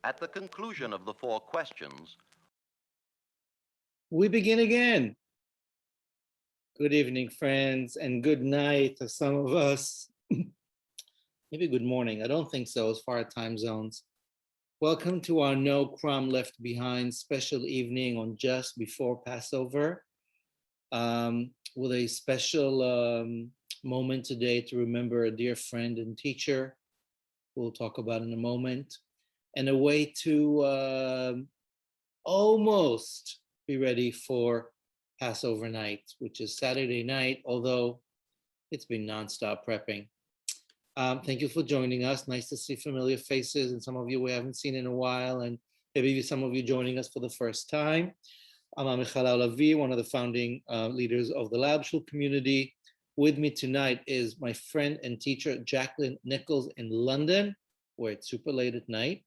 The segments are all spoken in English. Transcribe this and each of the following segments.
At the conclusion of the 4 questions, we begin again. Good evening, friends, and good night to some of us. Maybe good morning. I don't think so, as far as time zones. Welcome to our No Crumb Left Behind special evening on just before Passover, with a special moment today to remember a dear friend and teacher we'll talk about in a moment, and a way to almost be ready for Passover night, which is Saturday night, although it's been nonstop prepping. Thank you for joining us. Nice to see familiar faces, and some of you we haven't seen in a while, and maybe some of you joining us for the first time. I'm Amichai, one of the founding leaders of the Lab Shul community. With me tonight is my friend and teacher, Jacqueline Nicholls in London, where it's super late at night.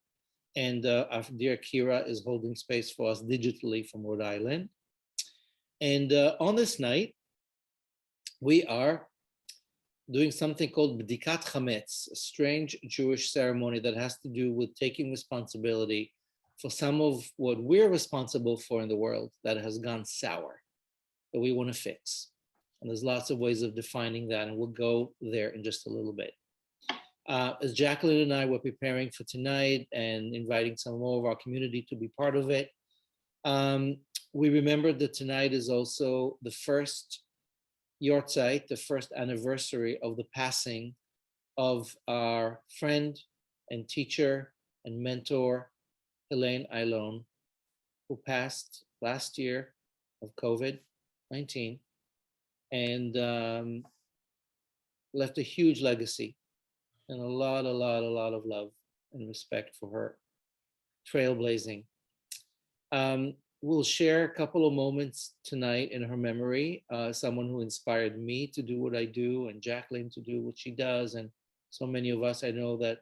And our dear Kira is holding space for us digitally from Rhode Island. And on this night, we are doing something called Dikat Hamitz, a strange Jewish ceremony that has to do with taking responsibility for some of what we're responsible for in the world that has gone sour, that we want to fix. And there's lots of ways of defining that, and we'll go there in just a little bit. As Jacqueline and I were preparing for tonight and inviting some more of our community to be part of it, we remembered that tonight is also the first yahrzeit, the first anniversary of the passing of our friend and teacher and mentor, Helene Aylon, who passed last year of COVID-19 and left a huge legacy and a lot of love and respect for her trailblazing. We'll share a couple of moments tonight in her memory, someone who inspired me to do what I do and Jacqueline to do what she does, and so many of us. I know that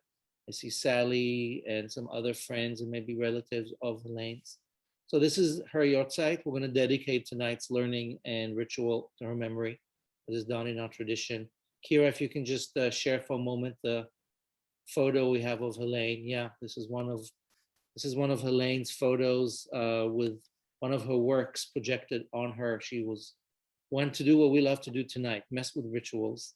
I see Sally and some other friends and maybe relatives of Helene's. So this is her yahrzeit. We're going to dedicate tonight's learning and ritual to her memory, as is done in our tradition. Kira, if you can just share for a moment the photo we have of Helene. Yeah, this is one of Helene's photos with one of her works projected on her. She went to do what we love to do tonight, mess with rituals.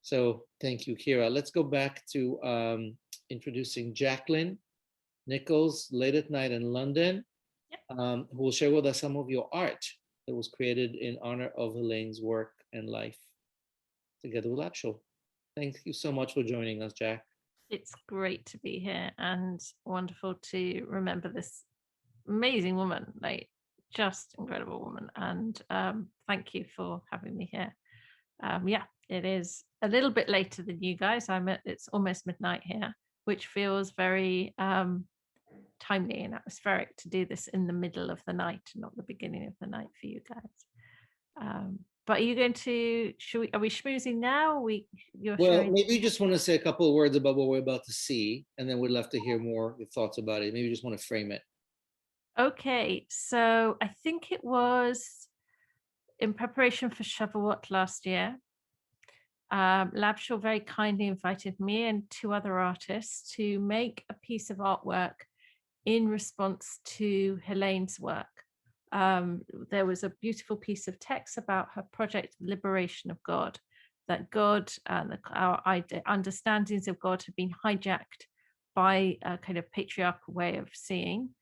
So thank you, Kira. Let's go back to introducing Jacqueline Nicholls, late at night in London, who will share with us some of your art that was created in honor of Helene's work and life together with Lab Shul. Thank you so much for joining us, Jack. It's great to be here and wonderful to remember this amazing woman, like just incredible woman. And thank you for having me here. Yeah, it is a little bit later than you guys. It's almost midnight here, which feels very timely and atmospheric to do this in the middle of the night, not the beginning of the night for you guys. But are you going to, are we schmoozing now? Maybe you just want to say a couple of words about what we're about to see, and then we'd love to hear more your thoughts about it. Maybe you just want to frame it. Okay, so I think it was in preparation for Shavuot last year. Lab Shul very kindly invited me and 2 other artists to make a piece of artwork in response to Helene's work. There was a beautiful piece of text about her project, Liberation of God, that God and our understandings of God had been hijacked by a kind of patriarchal way of seeing.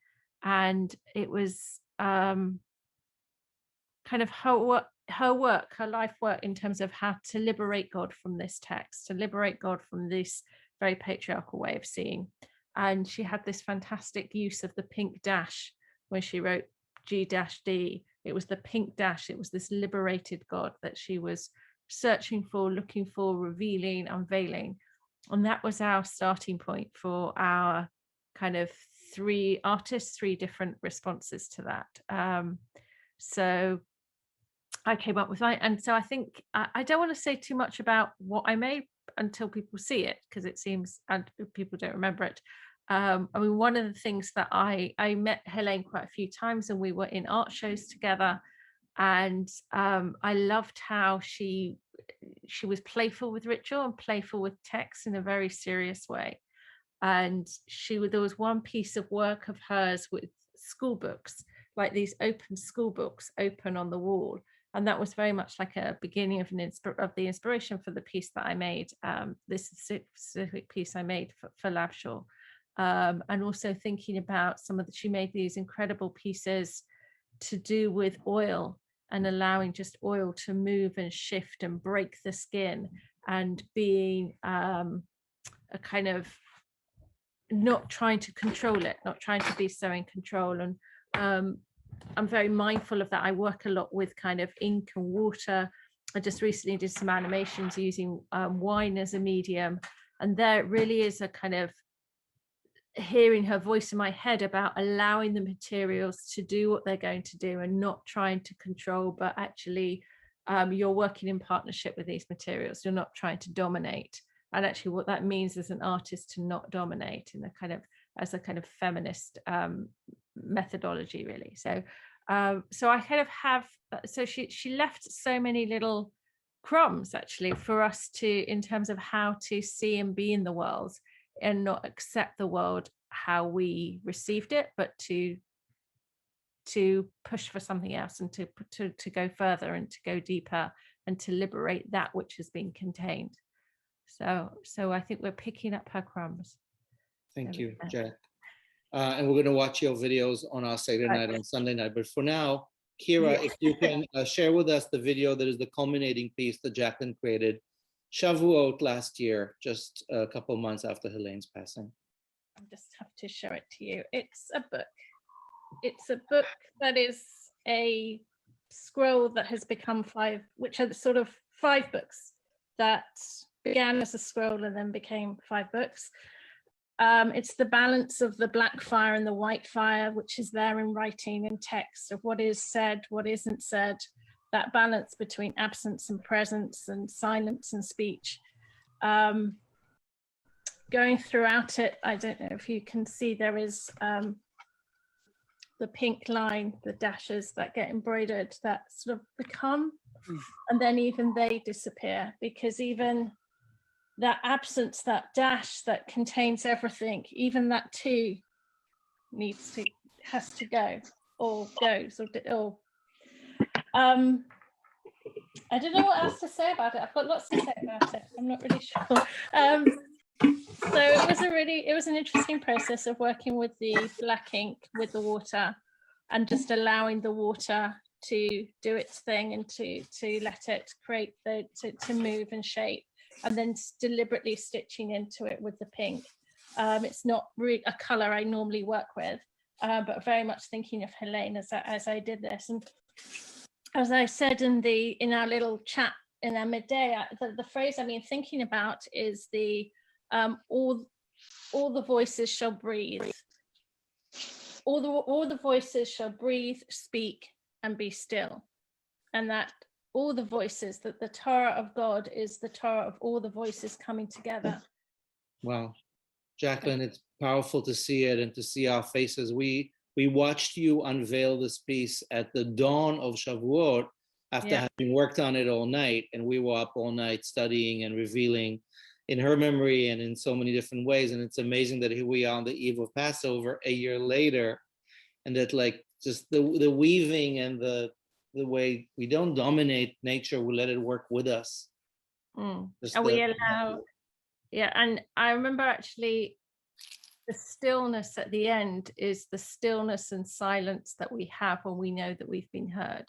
And it was kind of her work, her life work in terms of how to liberate God from this text, to liberate God from this very patriarchal way of seeing. And she had this fantastic use of the pink dash when she wrote G-D. It was the pink dash. It was this liberated God that she was searching for, looking for, revealing, unveiling. And that was our starting point for our kind of 3 different responses to that. So I came up with that. And so I think I don't want to say too much about what I made until people see it, because it seems, and people don't remember it. I mean, one of the things that I met Helene quite a few times, and we were in art shows together, and I loved how she was playful with ritual and playful with text in a very serious way. And there was one piece of work of hers with school books, like these open school books open on the wall. And that was very much like a beginning of the inspiration for the piece that I made, this specific piece I made for Labshore. And also thinking about she made these incredible pieces to do with oil and allowing just oil to move and shift and break the skin, and being a kind of not trying to control it, not trying to be so in control. And I'm very mindful of that. I work a lot with kind of ink and water. I just recently did some animations using wine as a medium. And there it really is a kind of hearing her voice in my head about allowing the materials to do what they're going to do and not trying to control, but actually you're working in partnership with these materials. You're not trying to dominate. And actually what that means as an artist to not dominate in a kind of, as a kind of feminist methodology, really. So I kind of have, so she left so many little crumbs actually for us to, in terms of how to see and be in the world, and not accept the world how we received it, but to push for something else, and to go further and to go deeper and to liberate that which has been contained. So I think we're picking up her crumbs. Thank you, Jack. And we're going to watch your videos on our Saturday night and Sunday night. But for now, Kira, if you can share with us the video that is the culminating piece that Jacqueline created Shavuot last year, just a couple months after Helene's passing. I just have to show it to you. It's a book. It's a book that is a scroll that has become 5, which are the sort of 5 books that began as a scroll and then became 5 books. It's the balance of the black fire and the white fire, which is there in writing and text, of what is said, what isn't said, that balance between absence and presence and silence and speech. Going throughout it, I don't know if you can see, there is the pink line, the dashes that get embroidered that sort of become, and then even they disappear, because even that absence, that dash that contains everything, even that too has to go, or goes, or I don't know what else to say about it. I've got lots to say about it. I'm not really sure. So it was an interesting process of working with the black ink, with the water, and just allowing the water to do its thing and to let it create to move and shape, and then deliberately stitching into it with the pink. It's not really a color I normally work with, but very much thinking of Helene as I did this. And as I said in our little chat in our midday, the phrase I've been thinking about is the all the voices shall breathe. All the voices shall breathe, speak, and be still. And that all the voices, that the Torah of God is the Torah of all the voices coming together. Wow. Jacqueline, it's powerful to see it and to see our faces. We watched you unveil this piece at the dawn of Shavuot after having worked on it all night, and we were up all night studying and revealing in her memory and in so many different ways. And it's amazing that here we are on the eve of Passover a year later, and that like just the weaving and the way we don't dominate nature, we let it work with us. And we allow, and I remember actually the stillness at the end is the stillness and silence that we have when we know that we've been heard.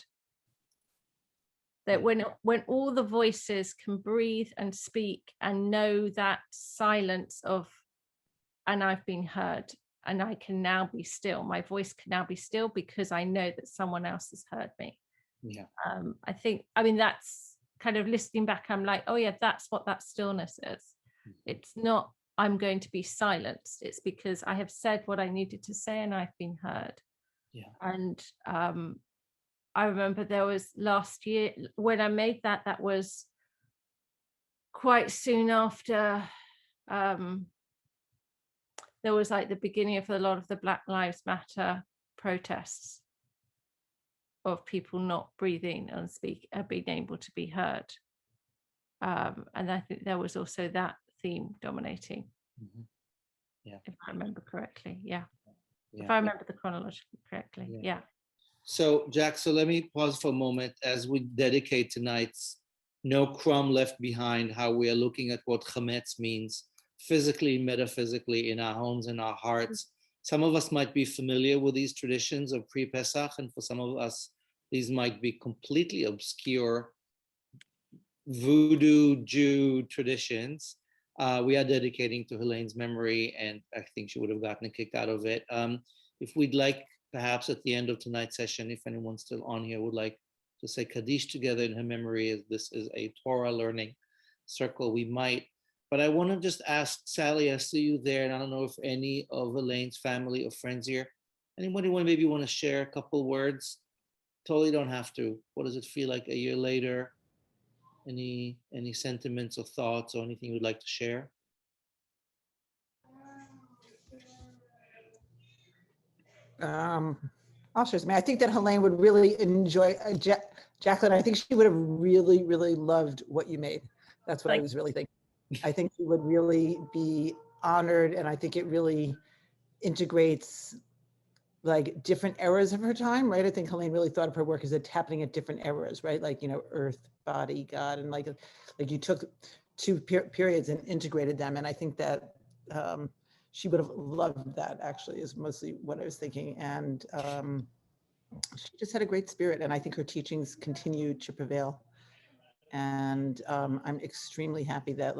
That when all the voices can breathe and speak and know that silence of, and I've been heard, and I can now be still. My voice can now be still because I know that someone else has heard me. Yeah. I mean, that's kind of listening back. I'm like, oh yeah, that's what that stillness is. It's not, I'm going to be silenced. It's because I have said what I needed to say and I've been heard. Yeah. And I remember there was last year when I made that was quite soon after there was like the beginning of a lot of the Black Lives Matter protests of people not breathing and being able to be heard. And I think there was also that theme dominating. Mm-hmm. Yeah. If I remember correctly. Yeah. Yeah. If I remember the chronological correctly. Yeah. Yeah. So, Jack, so let me pause for a moment as we dedicate tonight's No Crumb Left Behind, how we are looking at what Chametz means physically, metaphysically, in our homes and our hearts. Some of us might be familiar with these traditions of pre-Pesach, and for some of us, these might be completely obscure voodoo Jew traditions. We are dedicating to Helene's memory, and I think she would have gotten a kick out of it. If we'd like, perhaps at the end of tonight's session, if anyone's still on here would like to say Kaddish together in her memory, as this is a Torah learning circle, we might. But I want to just ask Sally, I see you there, and I don't know if any of Helene's family or friends here, anybody maybe want to share a couple words? Totally don't have to. What does it feel like a year later? Any sentiments or thoughts or anything you'd like to share? I'll share something. I think that Helene would really enjoy Jacqueline. I think she would have really, really loved what you made. That's what I was really thinking. I think she would really be honored, and I think it really integrates like different eras of her time, right? I think Helene really thought of her work as it happening at different eras, right? Like, you know, earth, body, God, and like you took two periods and integrated them. And I think that she would have loved that, actually, is mostly what I was thinking. And she just had a great spirit, and I think her teachings continue to prevail. And I'm extremely happy that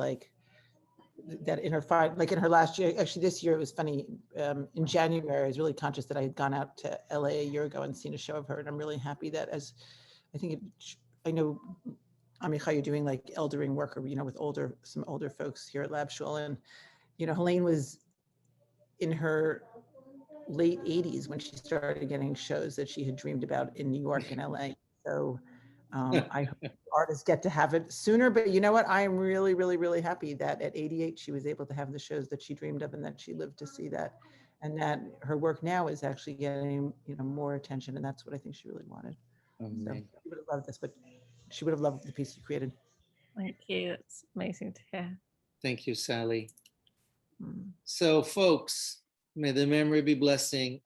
that in her last year, actually this year, it was funny, in January, I was really conscious that I had gone out to LA a year ago and seen a show of her. And I'm really happy that I know, Amichai, you're doing like eldering work, or, you know, with some older folks here at Lab Shul. And, you know, Helene was in her late 80s when she started getting shows that she had dreamed about in New York and LA. So I hope artists get to have it sooner, but you know what? I am really, really, really happy that at 88, she was able to have the shows that she dreamed of, and that she lived to see that, and that her work now is actually getting, you know, more attention. And that's what I think she really wanted. So she would have loved this, but she would have loved the piece you created. Thank you. It's amazing to hear. Thank you, Sally. So, folks, may the memory be blessing.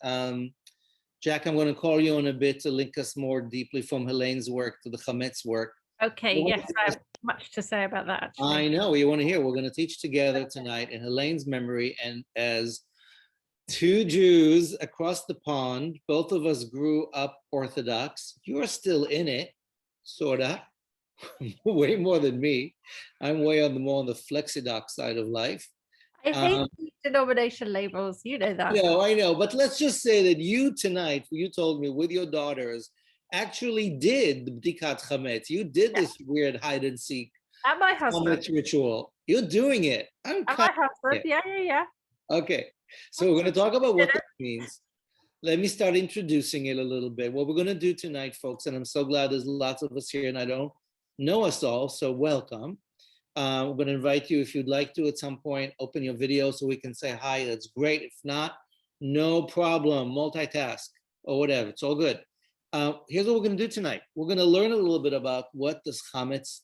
Jack, I'm going to call you in a bit to link us more deeply from Helene's work to the Chametz work. Okay, yes, I have much to say about that, actually. I know, you want to hear. We're going to teach together tonight in Helene's memory, and as two Jews across the pond, both of us grew up Orthodox. You're still in it, sorta, way more than me. I'm way more on the Flexidox side of life. I hate these denomination labels, you know that. I know, but let's just say that you tonight, you told me with your daughters, actually did the Dikat Hamitz. You did this weird hide and seek And my husband. ritual. You're doing it. And my husband, yeah. Okay, so we're going to talk about what that means. Let me start introducing it a little bit. What we're going to do tonight, folks, and I'm so glad there's lots of us here and I don't know us all, so welcome. We're going to invite you, if you'd like to, at some point, open your video so we can say hi. That's great. If not, no problem. Multitask or whatever. It's all good. Here's what we're going to do tonight. We're going to learn a little bit about what this Chametz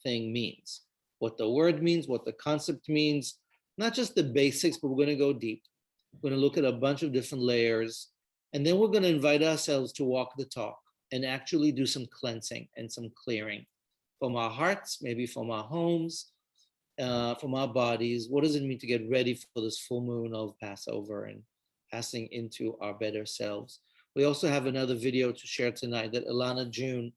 thing means, what the word means, what the concept means, not just the basics, but we're going to go deep. We're going to look at a bunch of different layers, and then we're going to invite ourselves to walk the talk and actually do some cleansing and some clearing from our hearts, maybe from our homes, from our bodies. What does it mean to get ready for this full moon of Passover and passing into our better selves? We also have another video to share tonight that Elana June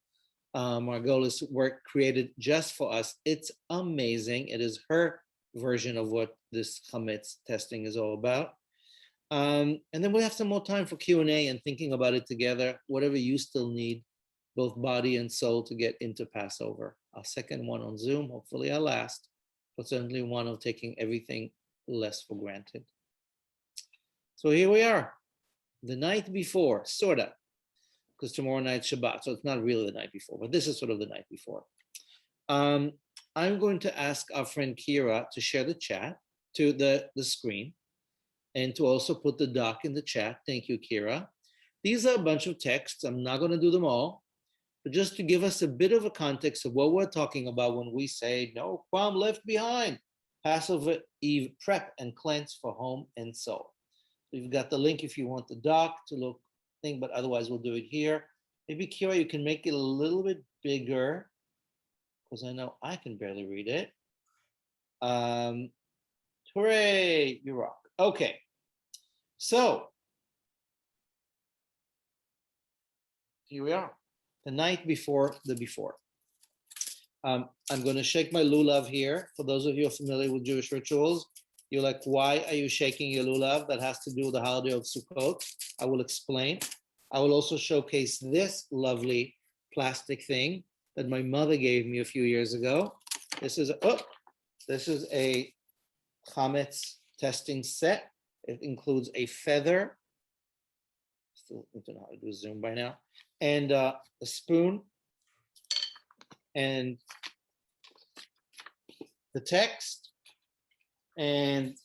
Margolis work created just for us. It's amazing. It is her version of what this Chametz testing is all about. And then we'll have some more time for Q&A and thinking about it together, whatever you still need, both body and soul, to get into Passover. Our second one on Zoom, hopefully our last, but certainly one of taking everything less for granted. So here we are, the night before, sorta, because tomorrow night's Shabbat, so it's not really the night before, but this is sort of the night before. I'm going to ask our friend Kira to share the chat to the screen and to also put the doc in the chat. Thank you, Kira. These are a bunch of texts. I'm not going to do them all, but just to give us a bit of a context of what we're talking about when we say no crumb left behind. Passover Eve prep and cleanse for home and soul. We've got the link if you want the doc to look thing, but otherwise we'll do it here. Maybe Kira, you can make it a little bit bigger because I know I can barely read it. Hooray, you rock. Okay, so here we are, the night before the before. I'm going to shake my lulav here. For those of you who are familiar with Jewish rituals, you're like, why are you shaking your lulav? That has to do with the holiday of Sukkot. I will explain. I will also showcase this lovely plastic thing that my mother gave me a few years ago. This is a Chametz testing set. It includes a feather. Still don't know how to do Zoom by now. And a spoon. And the text. And,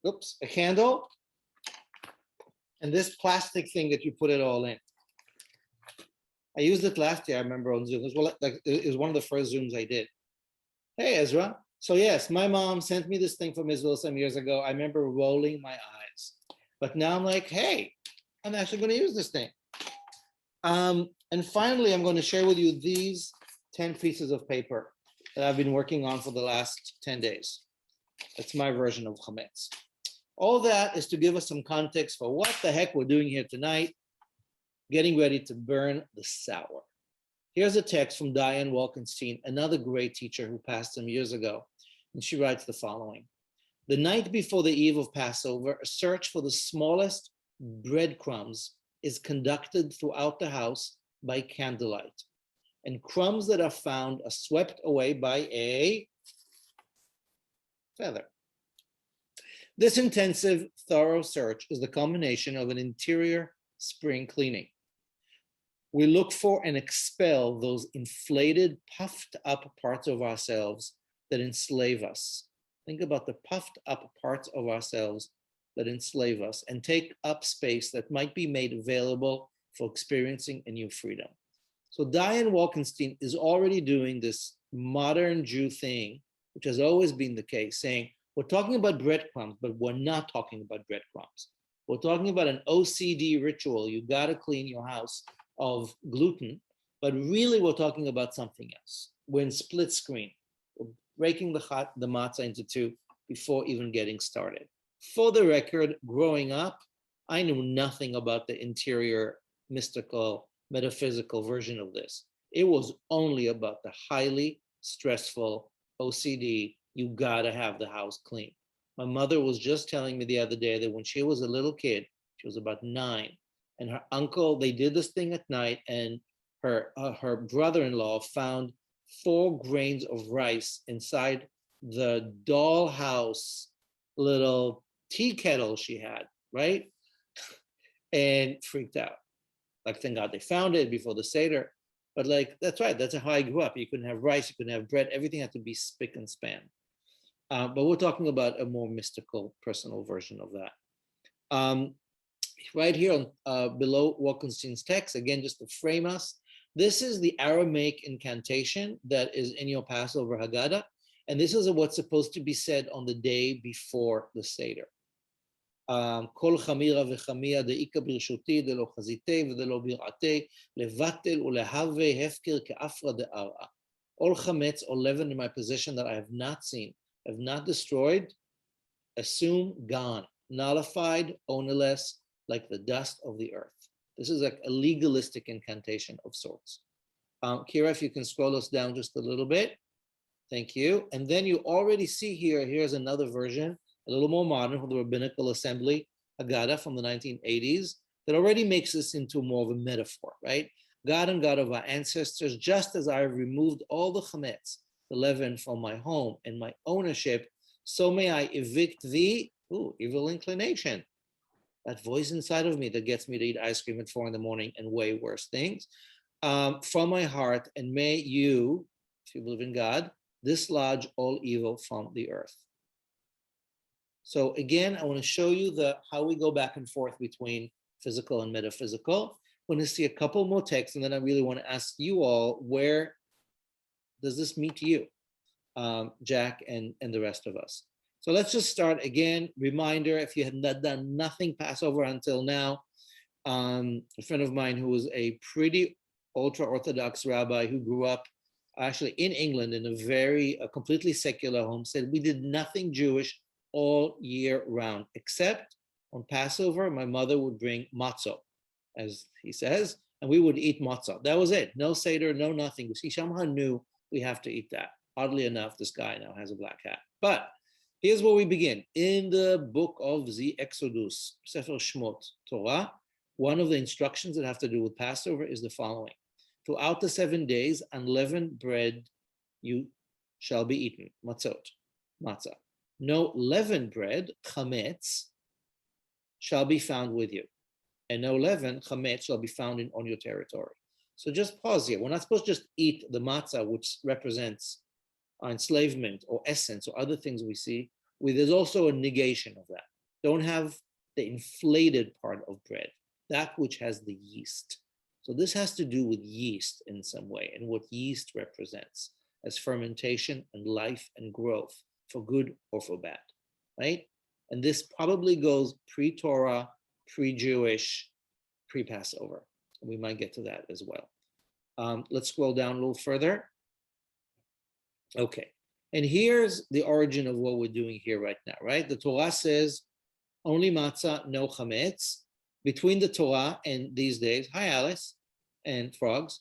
oops, a candle. And this plastic thing that you put it all in. I used it last year, I remember on Zoom. It was one of the first Zooms I did. Hey, Ezra. So yes, my mom sent me this thing from Israel some years ago. I remember rolling my eyes. But now I'm like, hey, I'm actually going to use this thing. And finally, I'm going to share with you these 10 pieces of paper that I've been working on for the last 10 days. That's my version of Chametz. All that is to give us some context for what the heck we're doing here tonight, getting ready to burn the sour. Here's a text from Diane Walkenstein, another great teacher who passed some years ago, and she writes the following. The night before the eve of Passover, a search for the smallest breadcrumbs is conducted throughout the house by candlelight, and crumbs that are found are swept away by a feather. This intensive, thorough search is the culmination of an interior spring cleaning. We look for and expel those inflated, puffed up parts of ourselves that enslave us. Think about the puffed up parts of ourselves that enslave us and take up space that might be made available for experiencing a new freedom. So Diane Walkenstein is already doing this modern Jew thing, which has always been the case, saying, we're talking about breadcrumbs, but we're not talking about breadcrumbs. We're talking about an OCD ritual. You gotta clean your house of gluten, but really we're talking about something else. We're in split screen. We're breaking the matzah into two before even getting started. For the record, growing up, I knew nothing about the interior, mystical, metaphysical version of this. It was only about the highly stressful OCD, you gotta have the house clean. My mother was just telling me the other day that when she was a little kid, she was about 9, and her uncle, they did this thing at night, and her brother-in-law found 4 grains of rice inside the dollhouse little tea kettle she had, right? And freaked out. Like, thank God they found it before the Seder. But like, that's right, that's how I grew up. You couldn't have rice, you couldn't have bread, everything had to be spick and span. But we're talking about a more mystical, personal version of that. Right here on, below Walkenstein's text, again, just to frame us, this is the Aramaic incantation that is in your Passover Haggadah, and this is what's supposed to be said on the day before the Seder. כל חמירה וחמיה דאיקה ברשותי דלא חזיתי ודלא בירעתי לבטל ולהווה הפקר כאפרא דארעא. All chametz or leaven in my possession that I have not seen, have not destroyed, assume gone, nullified, ownerless, like the dust of the earth. This is like a legalistic incantation of sorts. Kira, if you can scroll us down just a little bit. Thank you. And then you already see here, here's another version, a little more modern from the Rabbinical Assembly, Haggadah from the 1980s, that already makes this into more of a metaphor, right? God and God of our ancestors, just as I have removed all the chametz, the leaven from my home and my ownership, so may I evict the evil inclination, that voice inside of me that gets me to eat ice cream at 4 in the morning and way worse things, from my heart, and may you, if you believe in God, dislodge all evil from the earth. So again, I want to show you how we go back and forth between physical and metaphysical. I want to see a couple more texts, and then I really want to ask you all, where does this meet you? Jack and the rest of us. So let's just start again. Reminder, if you have not done nothing Passover until now, a friend of mine who was a pretty ultra-Orthodox rabbi who grew up actually in England in a completely secular home said, we did nothing Jewish all year round, except on Passover, my mother would bring matzah, as he says, and we would eat matzah. That was it. No Seder, no nothing. See, Shamha knew we have to eat that. Oddly enough, this guy now has a black hat. But here's where we begin. In the book of the Exodus, Sefer Shmot, Torah, one of the instructions that have to do with Passover is the following. Throughout the 7 days, unleavened bread you shall be eaten, matzah. No leavened bread, chametz, shall be found with you. And no leaven, chametz, shall be found on your territory. So just pause here. We're not supposed to just eat the matzah, which represents our enslavement or essence or other things we see. There's also a negation of that. Don't have the inflated part of bread, that which has the yeast. So this has to do with yeast in some way and what yeast represents as fermentation and life and growth for good or for bad, right? And this probably goes pre-Torah, pre-Jewish, pre-Passover. We might get to that as well. Let's scroll down a little further. Okay, and here's the origin of what we're doing here right now, right? The Torah says only matzah, no chametz. Between the Torah and these days, hi Alice and frogs,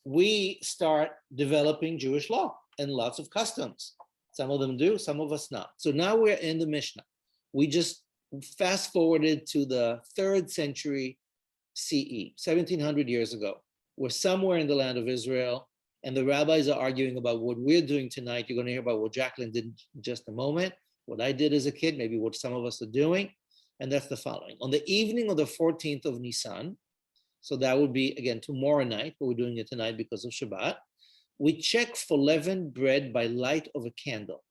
we start developing Jewish law and lots of customs. Some of them do, some of us not. So now we're in the Mishnah. We just fast forwarded to the 3rd century CE, 1700 years ago. We're somewhere in the land of Israel, and the rabbis are arguing about what we're doing tonight. You're going to hear about what Jacqueline did in just a moment, what I did as a kid, maybe what some of us are doing. And that's the following. On the evening of the 14th of Nisan, so that would be, again, tomorrow night, but we're doing it tonight because of Shabbat, we check for leavened bread by light of a candle.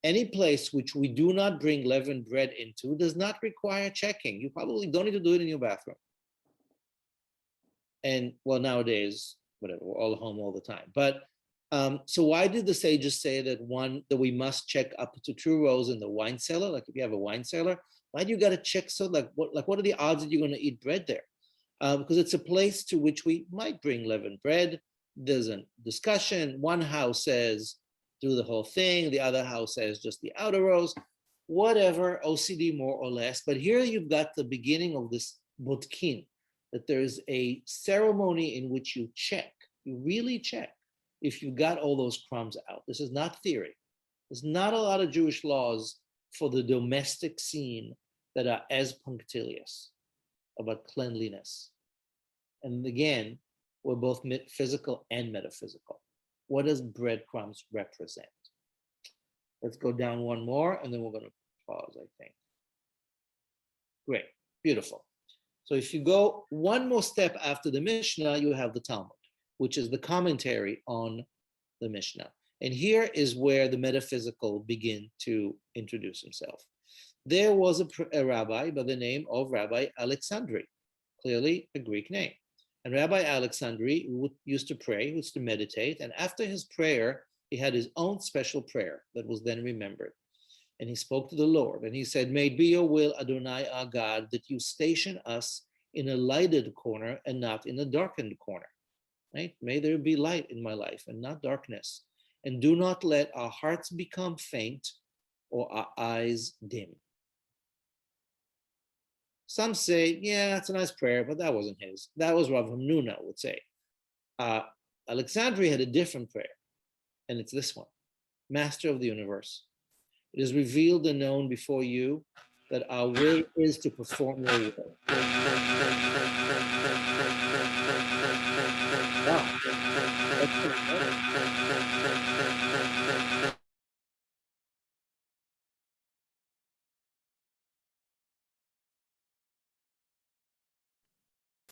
Any place which we do not bring leavened bread into does not require checking. You probably don't need to do it in your bathroom. And well, nowadays, whatever, we're all home all the time. But so why did the sages say that we must check up to 2 rows in the wine cellar? Like if you have a wine cellar, why do you got to check? So what are the odds that you're going to eat bread there? Because it's a place to which we might bring leavened bread. There's a discussion. One house says do the whole thing. The other house says just the outer rows. Whatever, OCD more or less. But here you've got the beginning of this bodkin, that there's a ceremony in which you check. You really check if you got all those crumbs out. This is not theory. There's not a lot of Jewish laws for the domestic scene that are as punctilious about cleanliness. And again, we're both physical and metaphysical. What does breadcrumbs represent? Let's go down one more, and then we're going to pause, I think. Great, beautiful. So if you go one more step after the Mishnah, you have the Talmud, which is the commentary on the Mishnah. And here is where the metaphysical begin to introduce himself. There was a rabbi by the name of Rabbi Alexandri, clearly a Greek name. And Rabbi Alexandri used to pray, used to meditate, and after his prayer, he had his own special prayer that was then remembered. And he spoke to the Lord, and he said, "May it be your will, Adonai, our God, that you station us in a lighted corner and not in a darkened corner." Right? May there be light in my life and not darkness. And do not let our hearts become faint or our eyes dim. Some say, yeah, that's a nice prayer, but that wasn't his. That was Rav Hamnuna would say. Alexandri had a different prayer, and it's this one. Master of the universe, it is revealed and known before you that our will is to perform your will. Wow.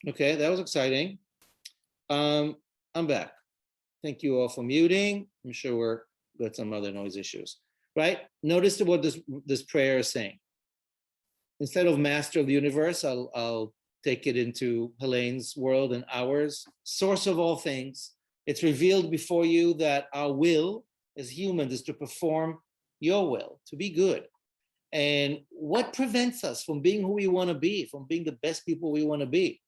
Okay, that was exciting. I'm back. Thank you all for muting. I'm sure we've got some other noise issues, right? Notice what this prayer is saying. Instead of master of the universe, I'll take it into Helene's world and ours. Source of all things, It's revealed before you that our will as humans is to perform your will, to be good. And what prevents us from being who we want to be, from being the best people we want to be?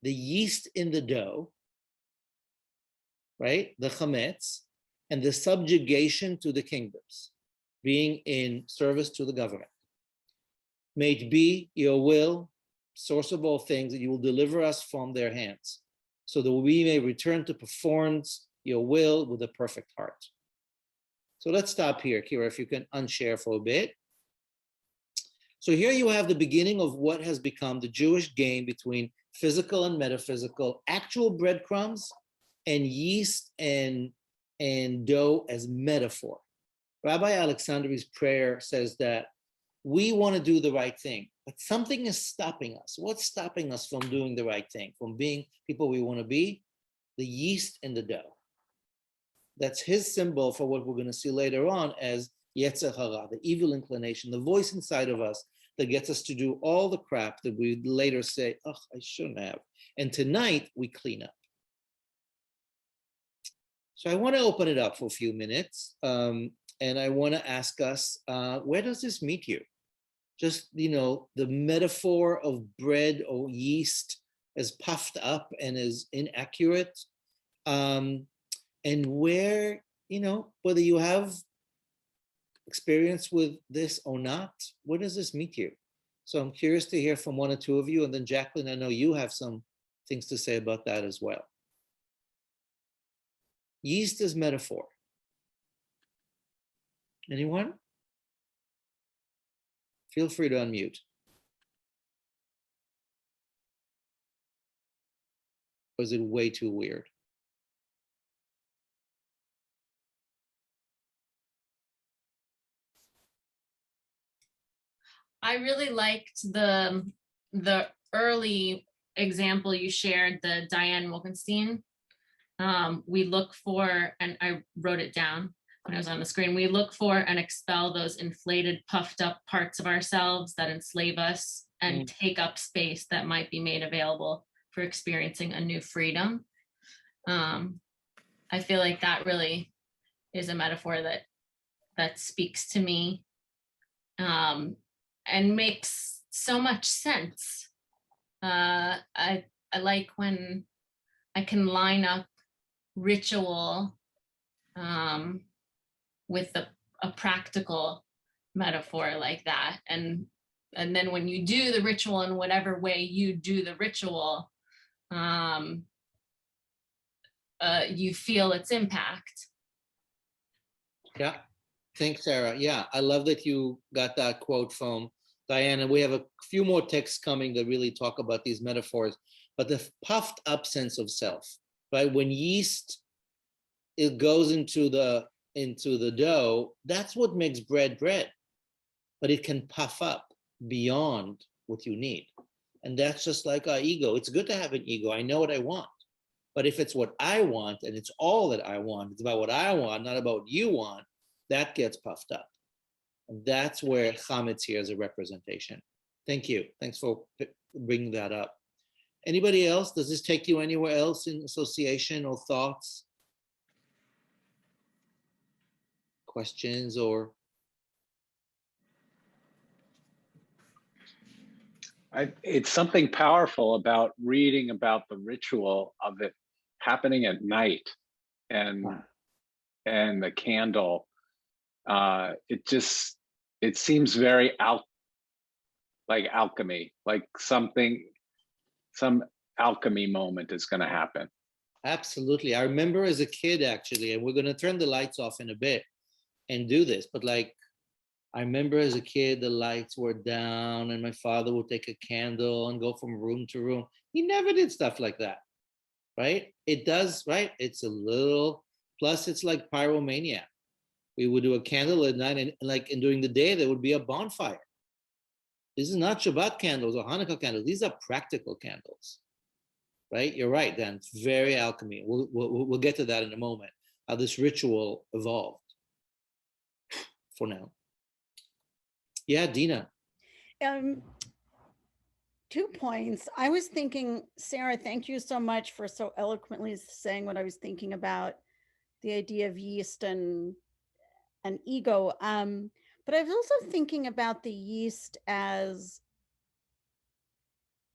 The yeast in the dough, right? The chametz, and the subjugation to the kingdoms, being in service to the government. May it be your will, source of all things, that you will deliver us from their hands, so that we may return to perform your will with a perfect heart. So let's stop here, Kira, if you can unshare for a bit. So here you have the beginning of what has become the Jewish game between physical and metaphysical, actual breadcrumbs and yeast and dough as metaphor. Rabbi Alexandri's prayer says that we want to do the right thing, but something is stopping us. What's stopping us from doing the right thing, from being people we want to be? The yeast in the dough. That's his symbol for what we're going to see later on as Yetzer Hara, the evil inclination, the voice inside of us that gets us to do all the crap that we later say, oh, I shouldn't have. And tonight we clean up. So I want to open it up for a few minutes. And I want to ask us, where does this meet you? Just, the metaphor of bread or yeast as puffed up and as inaccurate. And where, whether you have experience with this or not, where does this meet you? So I'm curious to hear from one or two of you. And then Jacqueline, I know you have some things to say about that as well. Yeast as metaphor. Anyone? Feel free to unmute. Or is it way too weird? I really liked the early example you shared, the Diane Wilkenstein. We look for, and I wrote it down when I was on the screen, we look for and expel those inflated, puffed up parts of ourselves that enslave us and take up space that might be made available for experiencing a new freedom. I feel like that really is a metaphor that speaks to me and makes so much sense. I like when I can line up ritual with a practical metaphor like that. And then when you do the ritual in whatever way you do the ritual, you feel its impact. Yeah, thanks, Sarah. Yeah, I love that you got that quote from Diane. And we have a few more texts coming that really talk about these metaphors, but the puffed up sense of self, right? When yeast, it goes into the dough, that's what makes bread. But it can puff up beyond what you need. And that's just like our ego. It's good to have an ego. I know what I want. But if it's what I want and it's all that I want, it's about what I want, not about what you want, that gets puffed up. And that's where Chametz here is a representation. Thank you. Thanks for bringing that up. Anybody else? Does this take you anywhere else in association or thoughts? Questions or? It's something powerful about reading about the ritual of it happening at night and the candle. It seems very like alchemy, like some alchemy moment is going to happen. Absolutely. I remember as a kid, actually, and we're going to turn the lights off in a bit and do this, but like, I remember as a kid, the lights were down and my father would take a candle and go from room to room. He never did stuff like that, right? It does, right? It's a little, plus it's like pyromania. We would do a candle at night and during the day, there would be a bonfire. This is not Shabbat candles or Hanukkah candles. These are practical candles, right? You're right, Dan. It's very alchemy. We'll get to that in a moment, how this ritual evolved for now. Yeah, Dina. 2 points. I was thinking, Sarah, thank you so much for so eloquently saying what I was thinking about the idea of yeast and ego. But I was also thinking about the yeast as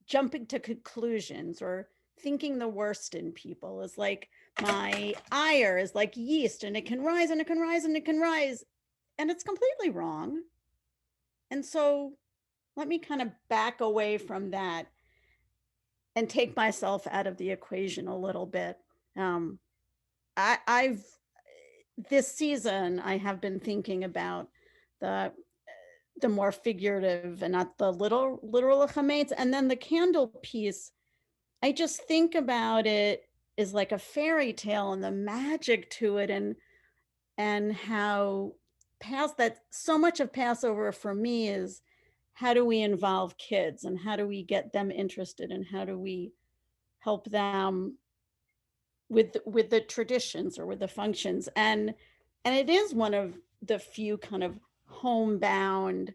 jumping to conclusions or thinking the worst in people, is like my ire is like yeast and it can rise and it can rise and it can rise, and it's completely wrong. And so let me kind of back away from that and take myself out of the equation a little bit. I've this season I have been thinking about the more figurative and not the literal chametz, and then the candle piece. I just think about it as like a fairy tale and the magic to it, and how that so much of Passover for me is, how do we involve kids and how do we get them interested and how do we help them with the traditions or with the functions, and it is one of the few kind of homebound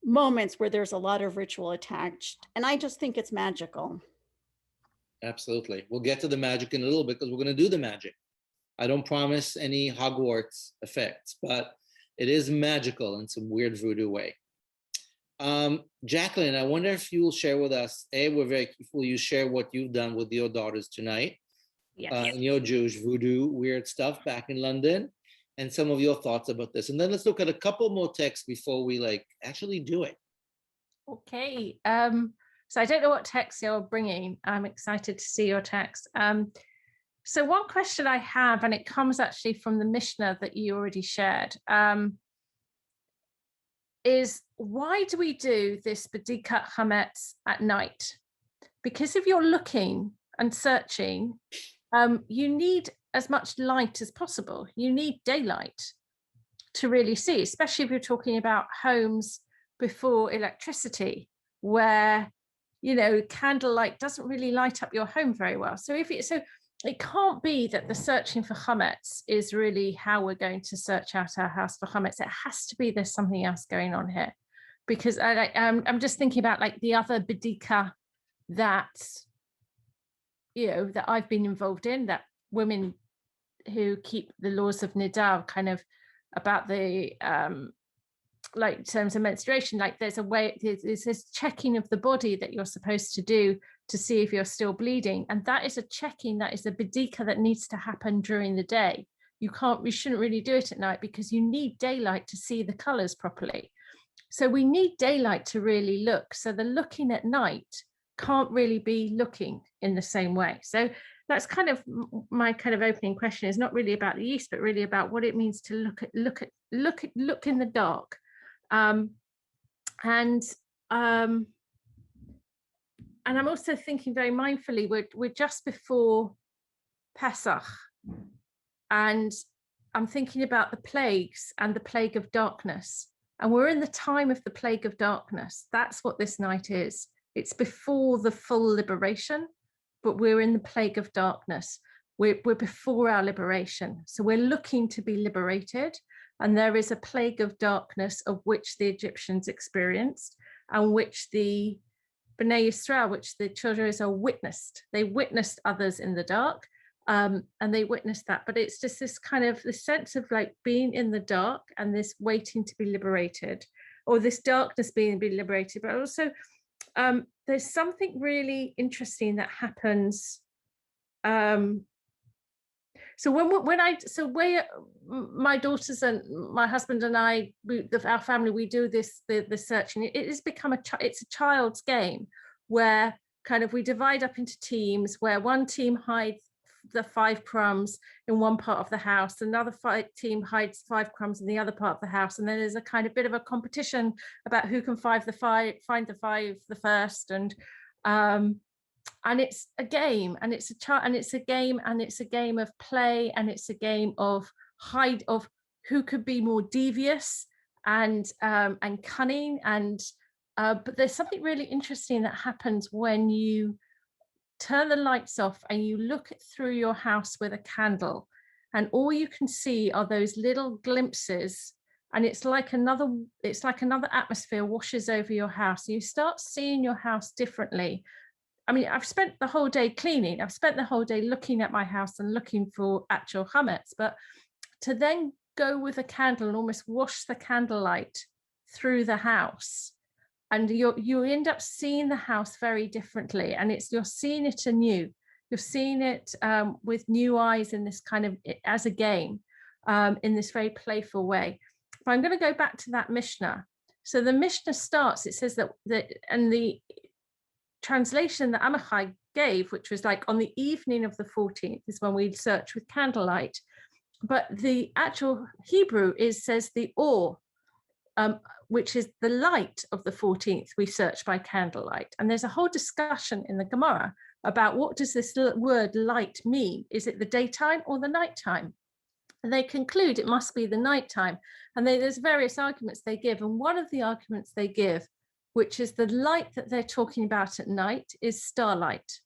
moments where there's a lot of ritual attached, and I just think it's magical. Absolutely. We'll get to the magic in a little bit because we're going to do the magic. I don't promise any Hogwarts effects, but it is magical in some weird voodoo way. Jacqueline, I wonder if you'll share with us, will you share what you've done with your daughters tonight? Yes. In your Jewish voodoo weird stuff back in London, and some of your thoughts about this. And then let's look at a couple more texts before we actually do it. Okay. So I don't know what text you're bringing. I'm excited to see your text. So one question I have, and it comes actually from the Mishnah that you already shared, is why do we do this Dikat Hamitz at night? Because if you're looking and searching, you need as much light as possible. You need daylight to really see, especially if you're talking about homes before electricity, where candlelight doesn't really light up your home very well. So it can't be that the searching for chametz is really how we're going to search out our house for chametz. It has to be there's something else going on here, because I'm just thinking about the other bedika that that I've been involved in, that women who keep the laws of nidar, kind of about the terms of menstruation, there's a way, there's this checking of the body that you're supposed to do to see if you're still bleeding, and that is a checking, that is a bedika that needs to happen during the day. You shouldn't really do it at night because you need daylight to see the colors properly. So we need daylight to really look. So the looking at night can't really be looking in the same way. So that's kind of my kind of opening question, is not really about the yeast, but really about what it means to look in the dark. And I'm also thinking very mindfully, we're just before Pesach, and I'm thinking about the plagues and the plague of darkness, and we're in the time of the plague of darkness. That's what this night is. It's before the full liberation, but we're in the plague of darkness. We're before our liberation, so we're looking to be liberated. And there is a plague of darkness of which the Egyptians experienced, and which the Bnei Yisrael, which the children of Israel witnessed. They witnessed others in the dark, and they witnessed that. But it's just this kind of the sense of being in the dark and this waiting to be liberated, or this darkness being liberated. But also there's something really interesting that happens. So my daughters and my husband and I, our family, we do the searching. It has become it's a child's game, where kind of we divide up into teams, where one team hides the 5 crumbs in one part of the house, another team hides 5 crumbs in the other part of the house, and then there's a kind of bit of a competition about who can find the 5 the first, and it's a game, and it's a game of play, and it's a game of who could be more devious and cunning, and but there's something really interesting that happens when you turn the lights off and you look through your house with a candle, and all you can see are those little glimpses and it's like another atmosphere washes over your house. You start seeing your house differently. I mean, I've spent the whole day cleaning. I've spent the whole day looking at my house and looking for actual chametz, but to then go with a candle and almost wash the candlelight through the house, and you end up seeing the house very differently, and you're seeing it anew. You're seeing it with new eyes in this kind of, as a game, in this very playful way. But I'm going to go back to that Mishnah. So the Mishnah starts, it says that and the translation that Amichai gave, which was like on the evening of the 14th, is when we search with candlelight. But the actual Hebrew says the or, which is the light of the 14th, we search by candlelight. And there's a whole discussion in the Gemara about what does this word light mean? Is it the daytime or the nighttime? And they conclude it must be the nighttime. And there's various arguments they give. And one of the arguments they give, which is the light that they're talking about at night, is starlight.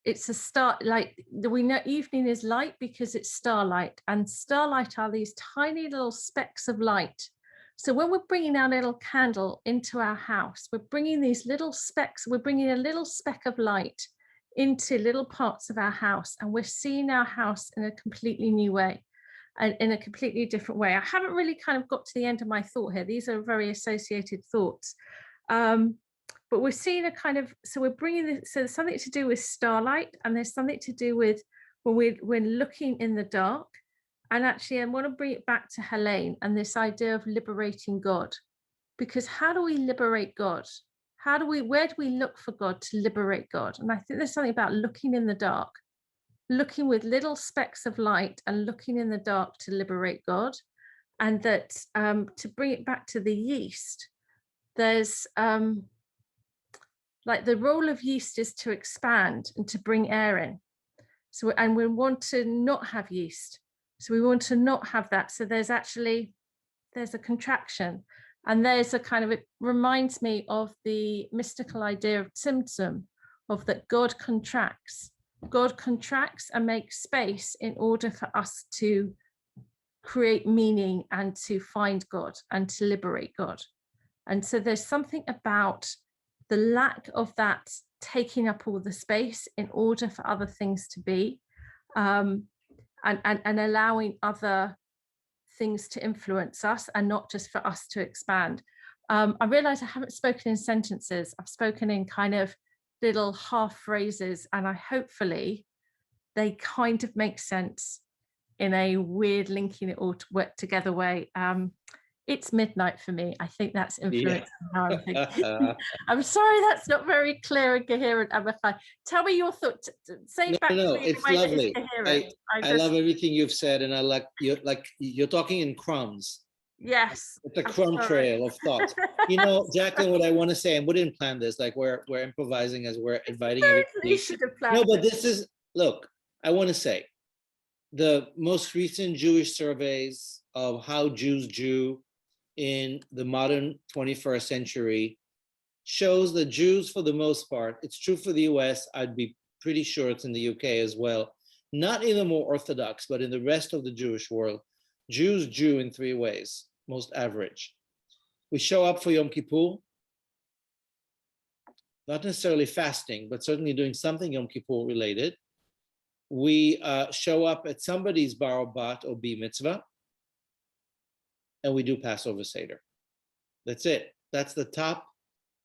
It's a starlight. We know evening is light because it's starlight, and starlight are these tiny little specks of light. So when we're bringing our little candle into our house, we're bringing these little specks, we're bringing a little speck of light into little parts of our house, and we're seeing our house in a completely new way and in a completely different way. I haven't really kind of got to the end of my thought here. These are very associated thoughts. But we're seeing a kind of, so we're bringing this, so there's something to do with starlight, and there's something to do with when we're looking in the dark. And actually, I want to bring it back to Helene and this idea of liberating God, because how do we liberate God? Where do we look for God to liberate God? And I think there's something about looking in the dark, looking with little specks of light and looking in the dark to liberate God. And that to bring it back to the yeast, there's like the role of yeast is to expand and to bring air in. So, and we want to not have yeast. So we want to not have that. So there's a contraction, and there's a kind of, it reminds me of the mystical idea of tzimtzum, of that God contracts and makes space in order for us to create meaning and to find God and to liberate God. And so there's something about the lack of that taking up all the space in order for other things to be, and allowing other things to influence us and not just for us to expand. I realize I haven't spoken in sentences. I've spoken in kind of little half phrases, and hopefully they kind of make sense in a weird linking it all together way. It's midnight for me. I think that's influencing how I'm thinking. I'm sorry that's not very clear and coherent, Amichai. Tell me your thoughts. Say back to me It's the way lovely. that it's coherent. I love everything you've said, and I like you're talking in crumbs. Yes. It's a crumb trail of thoughts. You know, Jacqueline, what I want to say, and we didn't plan this, like we're improvising as we're inviting everybody. You should have planned No, but this. this is, look, I want to say, the most recent Jewish surveys of how Jews Jew in the modern 21st century shows that Jews, for the most part, it's true for the US, I'd be pretty sure it's in the UK as well, not in the more Orthodox, but in the rest of the Jewish world, Jews Jew in three ways, most average. We show up for Yom Kippur, not necessarily fasting, but certainly doing something Yom Kippur related. We show up at somebody's bar or bat or b mitzvah, and we do Passover Seder. That's it. That's the top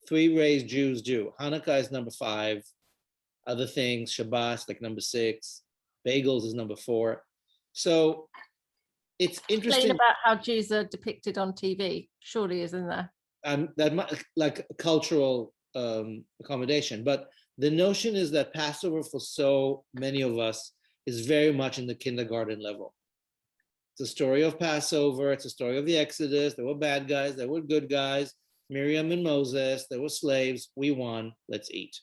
three ways Jews do. Hanukkah is number 5. Other things, Shabbat, like number 6. Bagels is number 4. So it's interesting. Explain about how Jews are depicted on TV. Surely is in there. That might, like cultural accommodation. But the notion is that Passover for so many of us is very much in the kindergarten level. It's a story of Passover. It's a story of the Exodus. There were bad guys. There were good guys. Miriam and Moses. There were slaves. We won. Let's eat.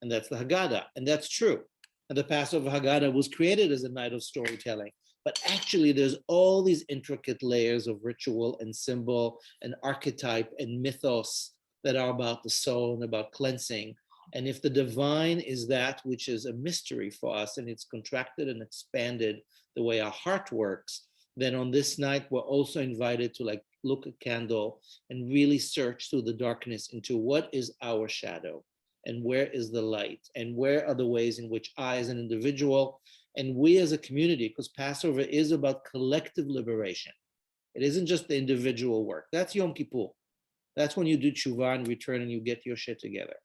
And that's the Haggadah. And that's true. And the Passover Haggadah was created as a night of storytelling. But actually, there's all these intricate layers of ritual and symbol and archetype and mythos that are about the soul and about cleansing. And if the divine is that which is a mystery for us, and it's contracted and expanded the way our heart works, then on this night, we're also invited to like look a candle and really search through the darkness into what is our shadow and where is the light and where are the ways in which I as an individual and we as a community, because Passover is about collective liberation. It isn't just the individual work. That's Yom Kippur. That's when you do tshuva and return and you get your shit together.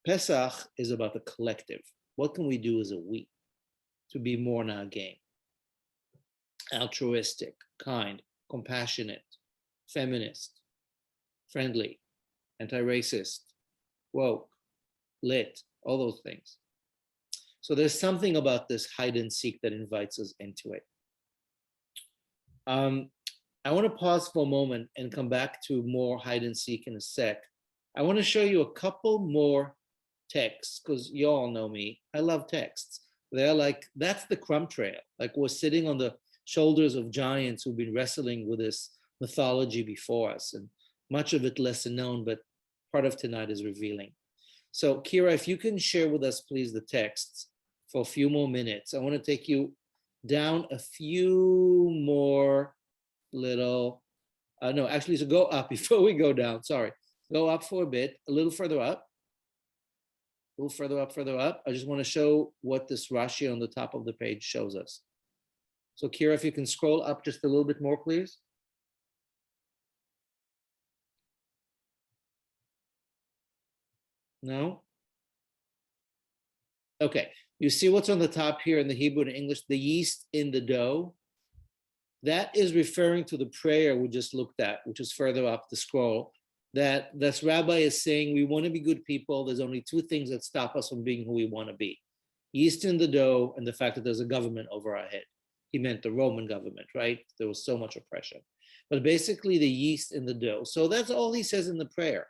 Pesach is about the collective. What can we do as a we to be more in our game? Altruistic, kind, compassionate, feminist, friendly, anti-racist, woke, lit, all those things. So there's something about this hide and seek that invites us into it. I want to pause for a moment and come back to more hide and seek in a sec. I want to show you a couple more texts because you all know me. I love texts. They're like, that's the Crumb trail. Like we're sitting on the shoulders of giants who've been wrestling with this mythology before us, and much of it lesser known, but part of tonight is revealing. So Kira, if you can share with us, please, the texts for a few more minutes. I want to take you down a few more little, no, actually, so go up before we go down, sorry. Go up for a bit, a little further up. A little further up. I just want to show what this Rashi on the top of the page shows us. So Kira, if you can scroll up just a little bit more, please. No? Okay, you see what's on the top here in the Hebrew and English, the yeast in the dough? That is referring to the prayer we just looked at, which is further up the scroll, that this rabbi is saying we want to be good people. There's only two things that stop us from being who we want to be. Yeast in the dough and the fact that there's a government over our head. He meant the Roman government, right? There was so much oppression. But basically the yeast in the dough. So that's all he says in the prayer.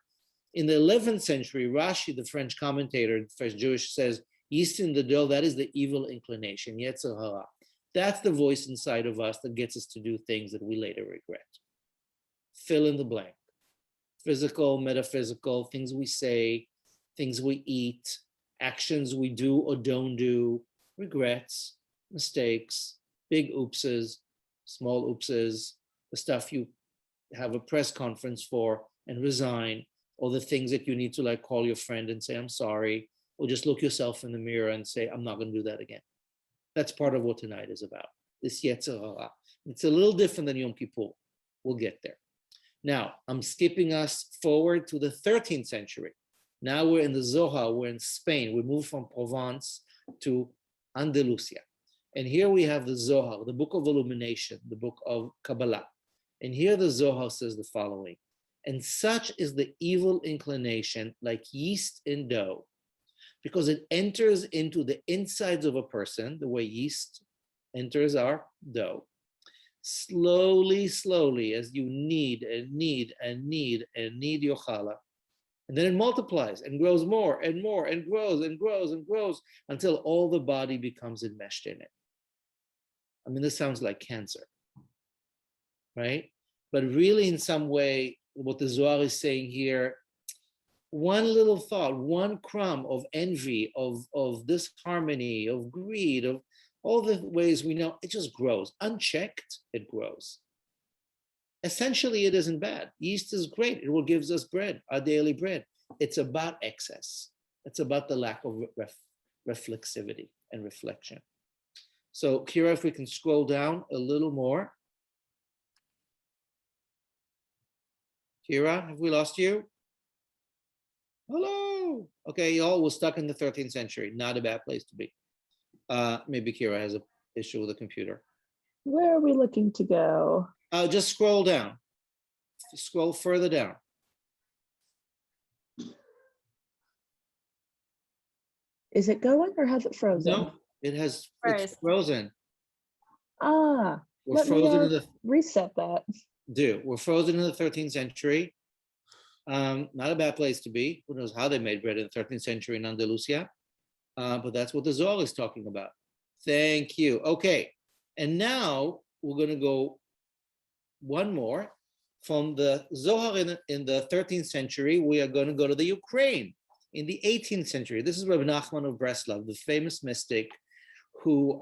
In the 11th century, Rashi, the French commentator, first Jewish, says, yeast in the dough, that is the evil inclination, yetzer hara. That's the voice inside of us that gets us to do things that we later regret. Fill in the blank. Physical, metaphysical, things we say, things we eat, actions we do or don't do, regrets, mistakes, big oopses, small oopses, the stuff you have a press conference for and resign, or the things that you need to like call your friend and say, I'm sorry, or just look yourself in the mirror and say, I'm not going to do that again. That's part of what tonight is about, this yetzer hara. It's a little different than Yom Kippur. We'll get there. Now, I'm skipping us forward to the 13th century. Now we're in the Zohar, we're in Spain. We moved from Provence to Andalusia. And here we have the Zohar, the book of Illumination, the book of Kabbalah. And here the Zohar says the following, and such is the evil inclination like yeast in dough, because it enters into the insides of a person, the way yeast enters our dough. Slowly, slowly, as you need your challah. And then it multiplies and grows more and more and grows and grows and grows until all the body becomes enmeshed in it. I mean, this sounds like cancer, right? But really, in some way, what the Zohar is saying here, one little thought, one crumb of envy, of disharmony, of greed, of all the ways we know, it just grows. Unchecked, it grows. Essentially, it isn't bad. Yeast is great. It will give us bread, our daily bread. It's about excess. It's about the lack of reflexivity and reflection. So, Kira, if we can scroll down a little more. Kira, have we lost you? Hello. Okay, y'all, we're stuck in the 13th century. Not a bad place to be. Maybe Kira has an issue with the computer. Where are we looking to go? Just scroll down. Scroll further down. Is it going or has it frozen? No, it's frozen. Ah, We're frozen in the reset that. We're frozen in the 13th century. Not a bad place to be. Who knows how they made bread in the 13th century in Andalusia? But that's what the Zohar is talking about. Thank you. Okay, and now we're going to go one more. From the Zohar in the 13th century, we are going to go to the Ukraine in the 18th century. This is Rabbi Nachman of Breslov, the famous mystic who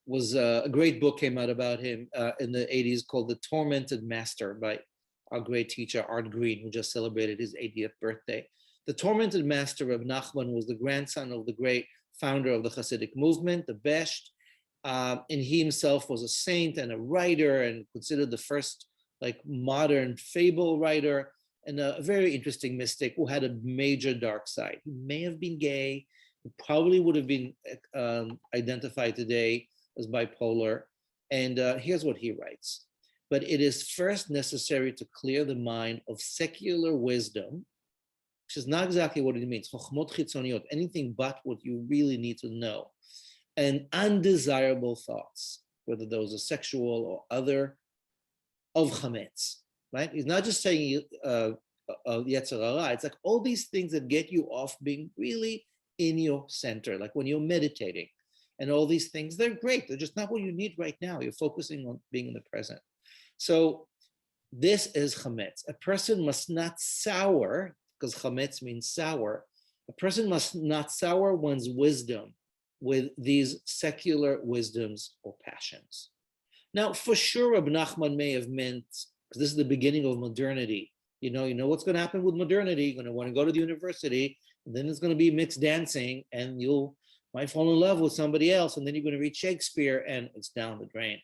was a great book came out about him in the 80s called The Tormented Master by our great teacher, Art Green, who just celebrated his 80th birthday. The Tormented Master of Nachman was the grandson of the great founder of the Hasidic movement, the Besht, and he himself was a saint and a writer and considered the first like modern fable writer and a very interesting mystic who had a major dark side. He may have been gay, he probably would have been identified today as bipolar. And here's what he writes. But it is first necessary to clear the mind of secular wisdom, which is not exactly what it means, anything but what you really need to know, and undesirable thoughts, whether those are sexual or other, of Chametz, right? He's not just saying Yetzer Hara, it's like all these things that get you off being really in your center, like when you're meditating, and all these things, they're great. They're just not what you need right now. You're focusing on being in the present. So this is Chametz. A person must not sour, because Chametz means sour. A person must not sour one's wisdom with these secular wisdoms or passions. Now, for sure, Rabbi Nachman may have meant, because this is the beginning of modernity. You know what's going to happen with modernity. You're going to want to go to the university, and then it's going to be mixed dancing, and you might fall in love with somebody else, and then you're going to read Shakespeare, and it's down the drain.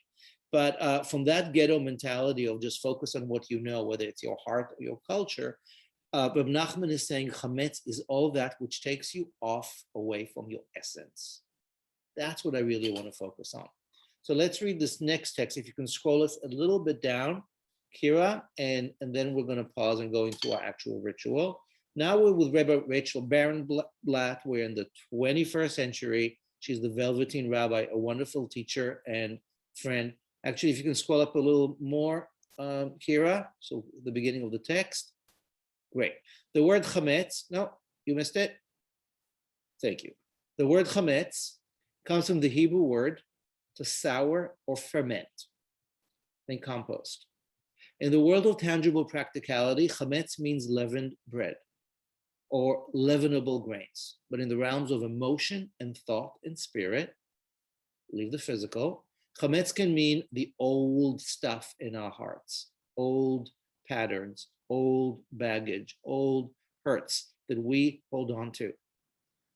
But from that ghetto mentality of just focus on what you know, whether it's your heart or your culture, Rabbi Nachman is saying Chametz is all that which takes you off away from your essence. That's what I really want to focus on. So let's read this next text. If you can scroll us a little bit down, Kira, and then we're going to pause and go into our actual ritual. Now we're with Rabbi Rachel Barenblatt. We're in the 21st century. She's the Velveteen Rabbi, a wonderful teacher and friend. Actually, if you can scroll up a little more, Kira, so the beginning of the text. Great. The word Chametz, no, you missed it? Thank you. The word Chametz comes from the Hebrew word to sour or ferment, then compost. In the world of tangible practicality, Chametz means leavened bread or leavenable grains. But in the realms of emotion and thought and spirit, leave the physical, Chametz can mean the old stuff in our hearts, old patterns, old baggage, old hurts that we hold on to.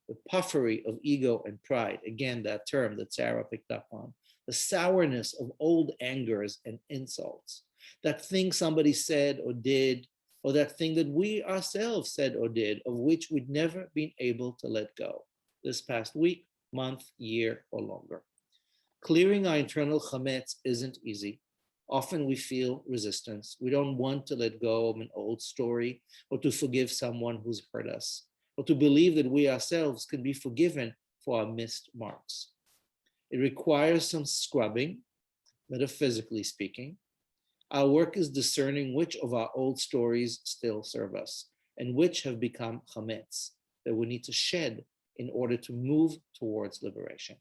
The puffery of ego and pride, again, that term that Sarah picked up on, the sourness of old angers and insults, that thing somebody said or did, or that thing that we ourselves said or did, of which we'd never been able to let go this past week, month, year, or longer. Clearing our internal chametz isn't easy. Often we feel resistance. We don't want to let go of an old story or to forgive someone who's hurt us, or to believe that we ourselves can be forgiven for our missed marks. It requires some scrubbing, metaphysically speaking. Our work is discerning which of our old stories still serve us and which have become chametz that we need to shed in order to move towards liberation.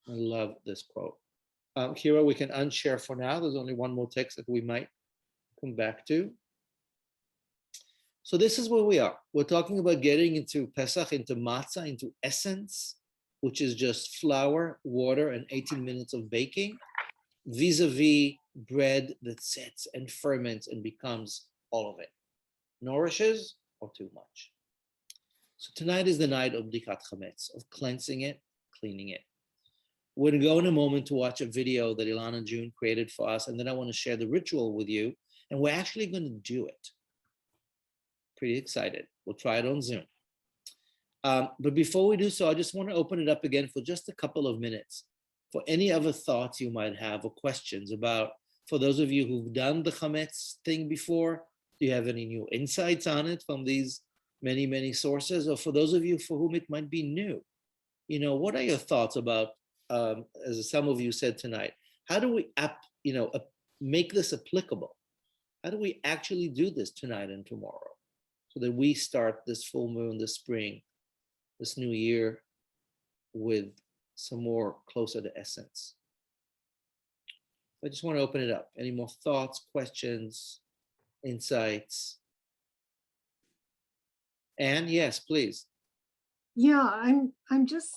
I love this quote. Kira, we can unshare for now. There's only one more text that we might come back to. So this is where we are. We're talking about getting into Pesach, into matzah, into essence, which is just flour, water, and 18 minutes of baking, vis-a-vis bread that sits and ferments and becomes all of it, nourishes or too much. So tonight is the night of Dikat Hamitz, of cleansing it, cleaning it. We're going to go in a moment to watch a video that Elana June created for us, and then I want to share the ritual with you, and we're actually going to do it. Pretty excited. We'll try it on Zoom. But before we do so, I just want to open it up again for just a couple of minutes for any other thoughts you might have or questions about, for those of you who've done the Chametz thing before, do you have any new insights on it from these many, many sources? Or for those of you for whom it might be new, what are your thoughts about, as some of you said tonight, how do we make this applicable? How do we actually do this tonight and tomorrow so that we start this full moon, this spring, this new year with some more closer to essence? I just want to open it up. Any more thoughts, questions, insights? And yes, please. Yeah, I'm just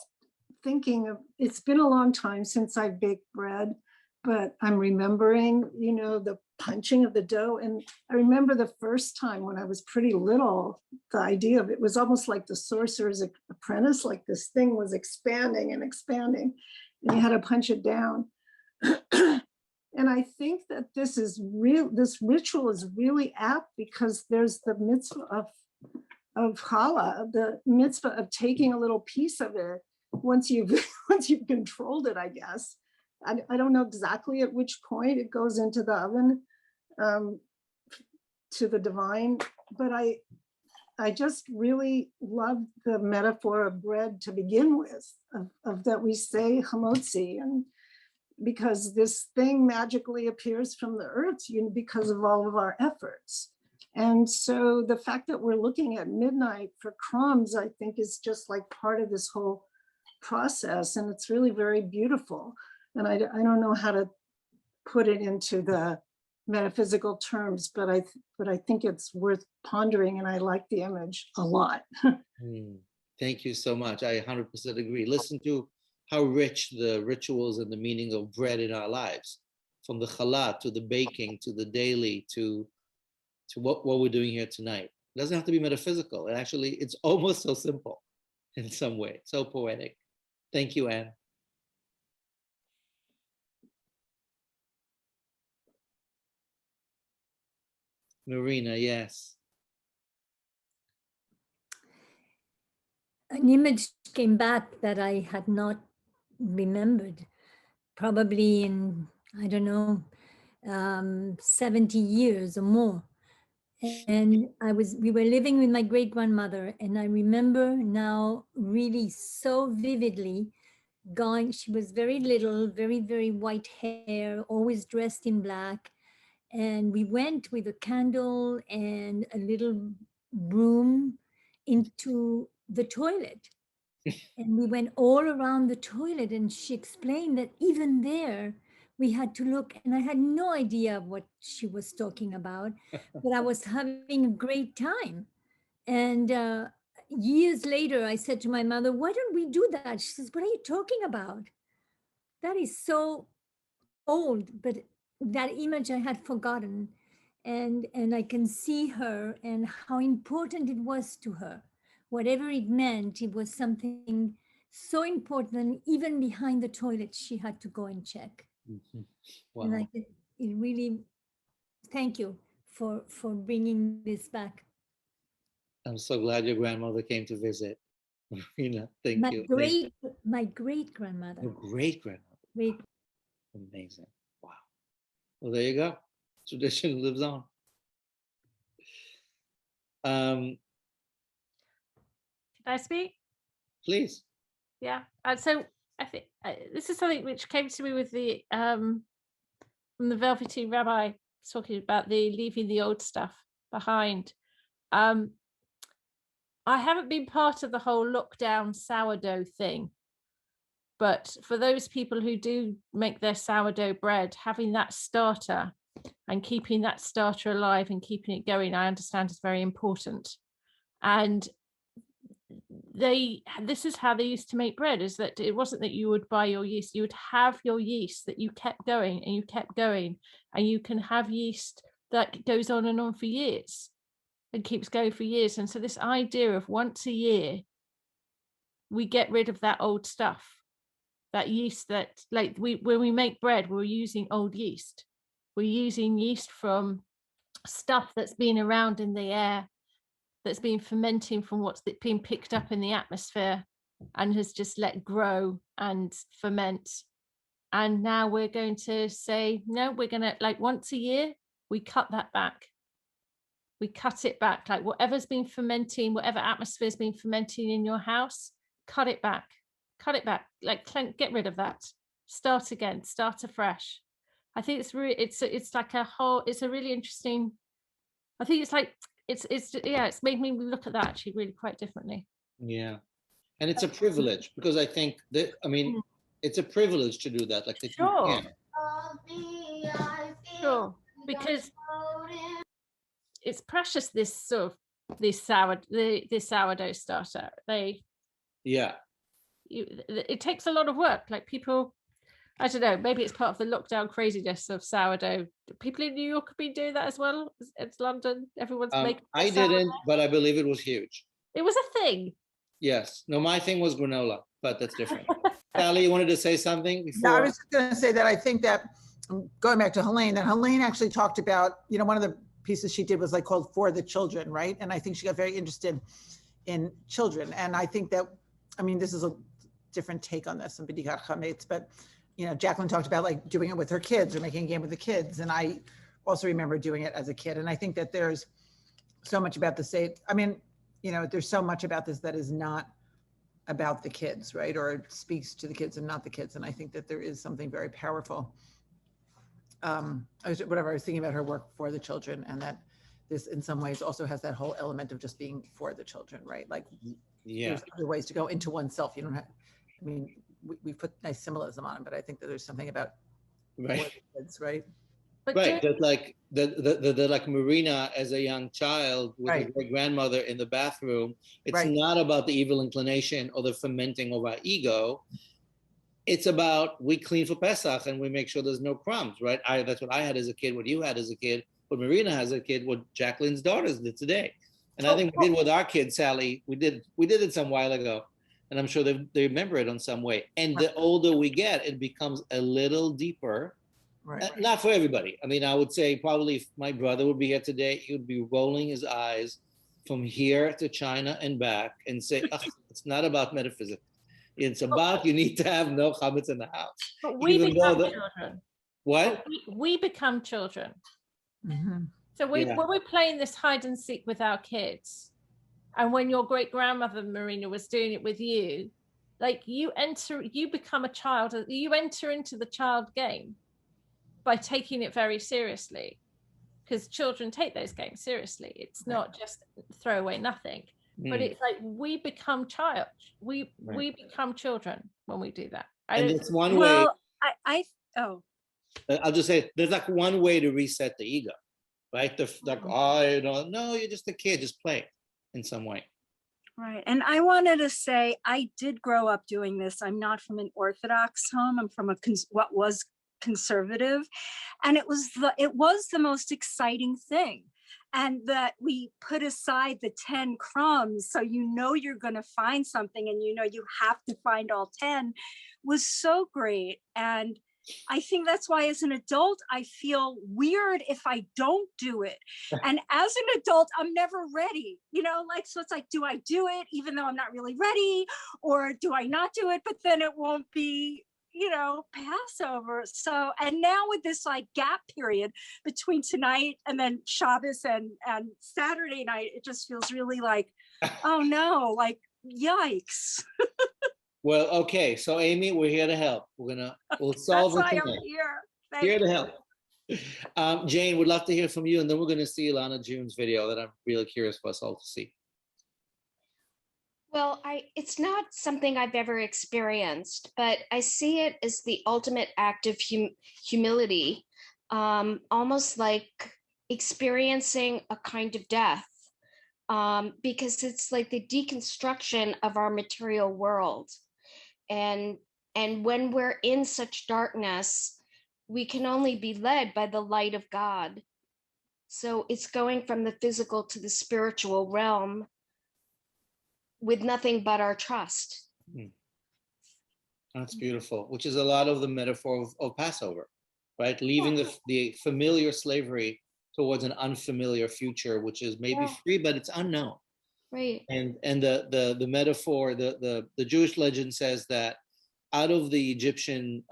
thinking of, it's been a long time since I baked bread, but I'm remembering, the punching of the dough. And I remember the first time when I was pretty little, the idea of it was almost like the Sorcerer's Apprentice, like this thing was expanding and expanding, and you had to punch it down. And I think that this ritual is really apt because there's the mitzvah of challah, the mitzvah of taking a little piece of it once you've controlled it, I guess. I don't know exactly at which point it goes into the oven to the divine, but I just really love the metaphor of bread to begin with, of that we say hamotzi, and because this thing magically appears from the earth, because of all of our efforts. And so the fact that we're looking at midnight for crumbs, I think is just like part of this whole process. And it's really very beautiful. And I don't know how to put it into the metaphysical terms, but I think it's worth pondering, and I like the image a lot. Thank you so much. I 100% agree. Listen to how rich the rituals and the meaning of bread in our lives, from the challah to the baking to the daily to what we're doing here tonight. It doesn't have to be metaphysical. And actually, it's almost so simple in some way, so poetic. Thank you, Anne. Marina, yes. An image came back that I had not remembered, probably in, I don't know, 70 years or more. And we were living with my great grandmother, and I remember now really so vividly she was very little, very, very white hair, always dressed in black. And we went with a candle and a little broom into the toilet. And we went all around the toilet, and she explained that even there we had to look, and I had no idea what she was talking about, but I was having a great time. And years later, I said to my mother, why don't we do that? She says, what are you talking about? That is so old, but that image I had forgotten. And I can see her and how important it was to her. Whatever it meant, it was something so important. Even behind the toilet, she had to go and check. Mm-hmm. Wow. And it really, thank you for bringing this back. I'm so glad your grandmother came to visit. Marina, thank you. My great grandmother. Your great grandmother. Great. Amazing. Wow. Well, there you go. Tradition lives on. Can I speak? Please. Yeah. So I think this is something which came to me with the from the Velveteen Rabbi talking about the leaving the old stuff behind. I haven't been part of the whole lockdown sourdough thing, but for those people who do make their sourdough bread, having that starter and keeping that starter alive and keeping it going, I understand is very important. And this is how they used to make bread, is that it wasn't that you would buy your yeast, you would have your yeast that you kept going and you kept going, and you can have yeast that goes on and on for years and keeps going for years. And so this idea of once a year we get rid of that old stuff, that yeast that, like, when we make bread, we're using old yeast, we're using yeast from stuff that's been around in the air, that's been fermenting from what's been picked up in the atmosphere and has just let grow and ferment. And now we're going to say, no, we're going to, like, once a year, we cut that back. We cut it back, like whatever's been fermenting, whatever atmosphere's been fermenting in your house, cut it back, like get rid of that, start again, start afresh. I think it's really, it's like a whole, it's a really interesting, I think it's like, it's made me look at that actually really quite differently. Yeah. And it's a privilege, because I think that, I mean, it's a privilege to do that. Like, that Sure. you can. Sure. Because it's precious, this sort of, this sourdough starter. Yeah. it takes a lot of work. Like people, I don't know, maybe it's part of the lockdown craziness of sourdough. People in New York have been doing that as well. It's London. Everyone's making I sourdough. didn't, but I believe it was huge. It was a thing. Yes. No, my thing was granola, but that's different. Sally, you wanted to say something before? No, I was just going to say that I think that, going back to Helene, that Helene actually talked about, one of the pieces she did was like called For the Children, right? And I think she got very interested in children. And I think that, this is a different take on this than Dikat Hamitz, but Jacqueline talked about like doing it with her kids or making a game with the kids. And I also remember doing it as a kid. And I think that there's so much about there's so much about this that is not about the kids, right? Or it speaks to the kids and not the kids. And I think that there is something very powerful. I was thinking about her work for the children, and that this in some ways also has that whole element of just being for the children, right? Like, there's other ways to go into oneself. You don't have, we put nice symbolism on it, but I think that there's something about for the kids, right? Right, that like Marina as a young child with her great grandmother in the bathroom. It's not about the evil inclination or the fermenting of our ego. It's about we clean for Pesach and we make sure there's no crumbs, right? That's what I had as a kid, what you had as a kid, what Marina has as a kid, what Jacqueline's daughters did today. And I think we did with our kids, Sally, we did it some while ago. And I'm sure they remember it on some way. And the older we get, it becomes a little deeper. Not for everybody. I would say probably if my brother would be here today, he would be rolling his eyes from here to China and back and say, it's not about metaphysics. It's about you need to have no chametz in the house. But we become children. What? We become children. Mm-hmm. So when we're playing this hide and seek with our kids, and when your great grandmother Marina was doing it with you, like you become a child, you enter into the child game by taking it very seriously, because children take those games seriously. It's not just throw away nothing, but it's like we become we become children when we do that. And it's one way. Well, I'll just say there's like one way to reset the ego, right? No, you're just a kid, just play in some way. Right. And I wanted to say, I did grow up doing this. I'm not from an Orthodox home. I'm from what was conservative, and it was the most exciting thing. And that we put aside the 10 crumbs, so you're going to find something, and you have to find all 10, was so great. And I think that's why as an adult, I feel weird if I don't do it. And as an adult, I'm never ready, so it's like, do I do it even though I'm not really ready, or do I not do it? But then it won't be Passover. So, and now with this like gap period between tonight and then Shabbos and Saturday night, it just feels really like, oh no, like yikes. Well, okay. So Amy, we're here to help. We'll solve it. That's why I'm here. Here to help. Jane, would love to hear from you, and then we're going to see Elana June's video that I'm really curious for us all to see. Well, it's not something I've ever experienced, but I see it as the ultimate act of humility, almost like experiencing a kind of death, because it's like the deconstruction of our material world. And when we're in such darkness, we can only be led by the light of God. So it's going from the physical to the spiritual realm with nothing but our trust. That's beautiful, which is a lot of the metaphor of Passover, right? Leaving the familiar slavery towards an unfamiliar future, which is maybe free, but it's unknown. Right. And the metaphor, the Jewish legend says that out of the Egyptian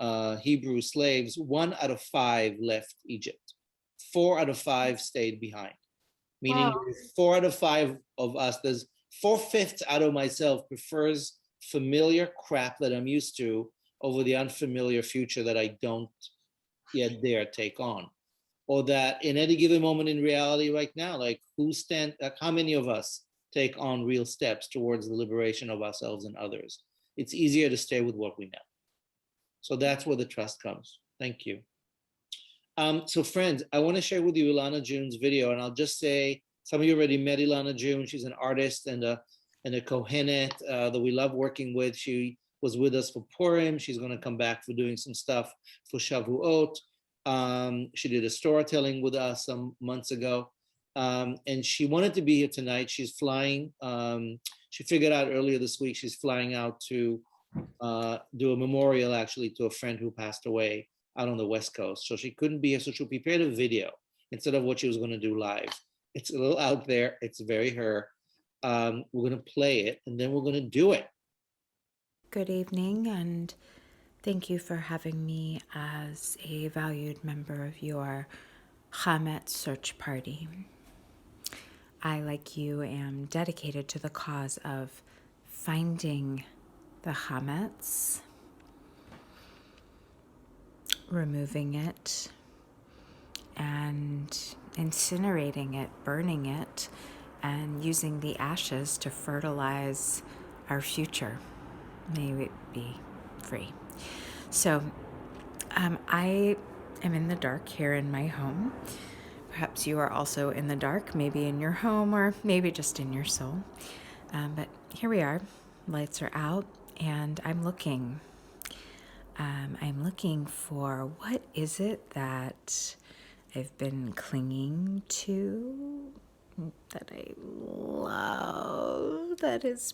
Hebrew slaves, 1 out of 5 left Egypt. 4 out of 5 stayed behind. Meaning 4 out of 5 of us, there's 4/5 out of myself prefers familiar crap that I'm used to over the unfamiliar future that I don't yet dare take on. Or that in any given moment in reality right now, like how many of us take on real steps towards the liberation of ourselves and others? It's easier to stay with what we know. So that's where the trust comes. Thank you. So friends, I want to share with you Elana June's video, and I'll just say, some of you already met Elana June. She's an artist and a Kohenet that we love working with. She was with us for Purim. She's going to come back for doing some stuff for Shavuot. She did a storytelling with us some months ago. And she wanted to be here tonight. She's flying. She figured out earlier this week she's flying out to do a memorial actually to a friend who passed away out on the West Coast. So she couldn't be here. So she prepared a video instead of what she was going to do live. It's a little out there. It's very her. We're going to play it and then we're going to do it. Good evening, and thank you for having me as a valued member of your Chametz search party. I, like you, am dedicated to the cause of finding the Chametz, removing it, and incinerating it, burning it, and using the ashes to fertilize our future. May it be free. So I am in the dark here in my home. Perhaps you are also in the dark, maybe in your home or maybe just in your soul. But here we are. Lights are out and I'm looking. I'm looking for what is it that I've been clinging to, that I love, that is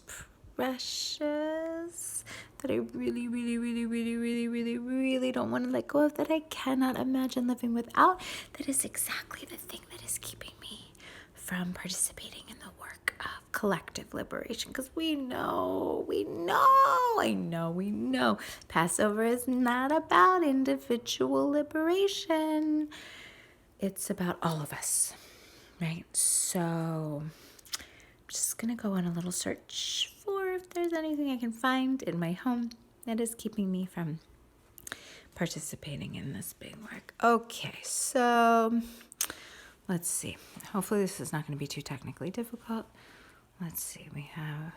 precious, that I really, really, really, really, really, really, really don't want to let go of, that I cannot imagine living without. That is exactly the thing that is keeping me from participating in the work of collective liberation. Because we know, Passover is not about individual liberation. It's about all of us, right? So I'm just going to go on a little search for if there's anything I can find in my home that is keeping me from participating in this big work. Okay, so let's see. Hopefully this is not going to be too technically difficult. Let's see, we have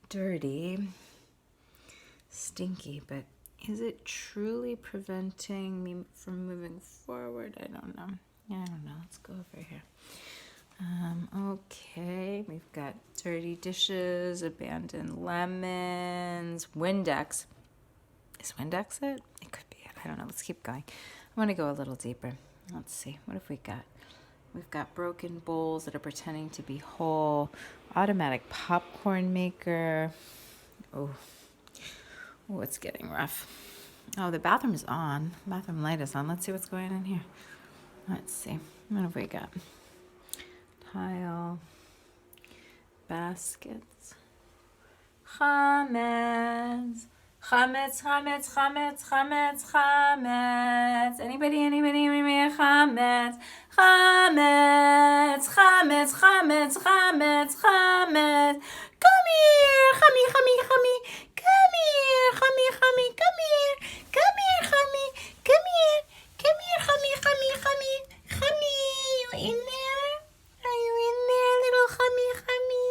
dirty, stinky, but is it truly preventing me from moving forward? I don't know. Let's go over here. Okay, we've got dirty dishes, abandoned lemons, Windex. Is Windex it? It could be it. I don't know. Let's keep going. I want to go a little deeper. Let's see. What have we got? We've got broken bowls that are pretending to be whole, automatic popcorn maker. Oh, it's getting rough. Oh, the bathroom is on. Bathroom light is on. Let's see what's going on here. Let's see. What have we got? Tile. Baskets. Chametz. Chametz, chametz, chametz, chametz, chametz. Anybody? Chametz. Chametz, chametz, chametz, chametz, chametz. Come here, chami, chami, chami. Come here, chami, chami, come here. Come here, chami. Come here. Come here, chami, chami, chami. Chami, you in there? Are you in there, little chami, chami?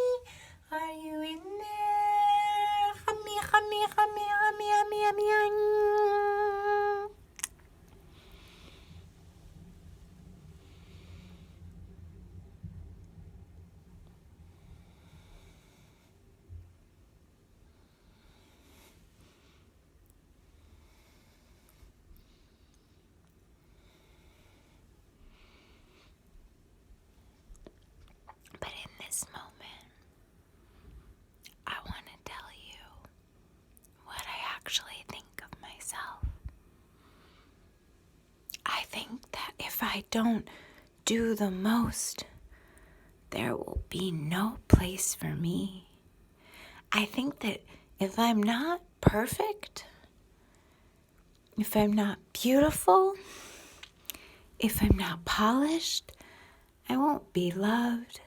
Are you in there? Chami, chami, chami, chami, chami, chami, chami. But in this moment, I want to tell you what I actually think of myself. I think that if I don't do the most, there will be no place for me. I think that if I'm not perfect, if I'm not beautiful, if I'm not polished, I won't be loved.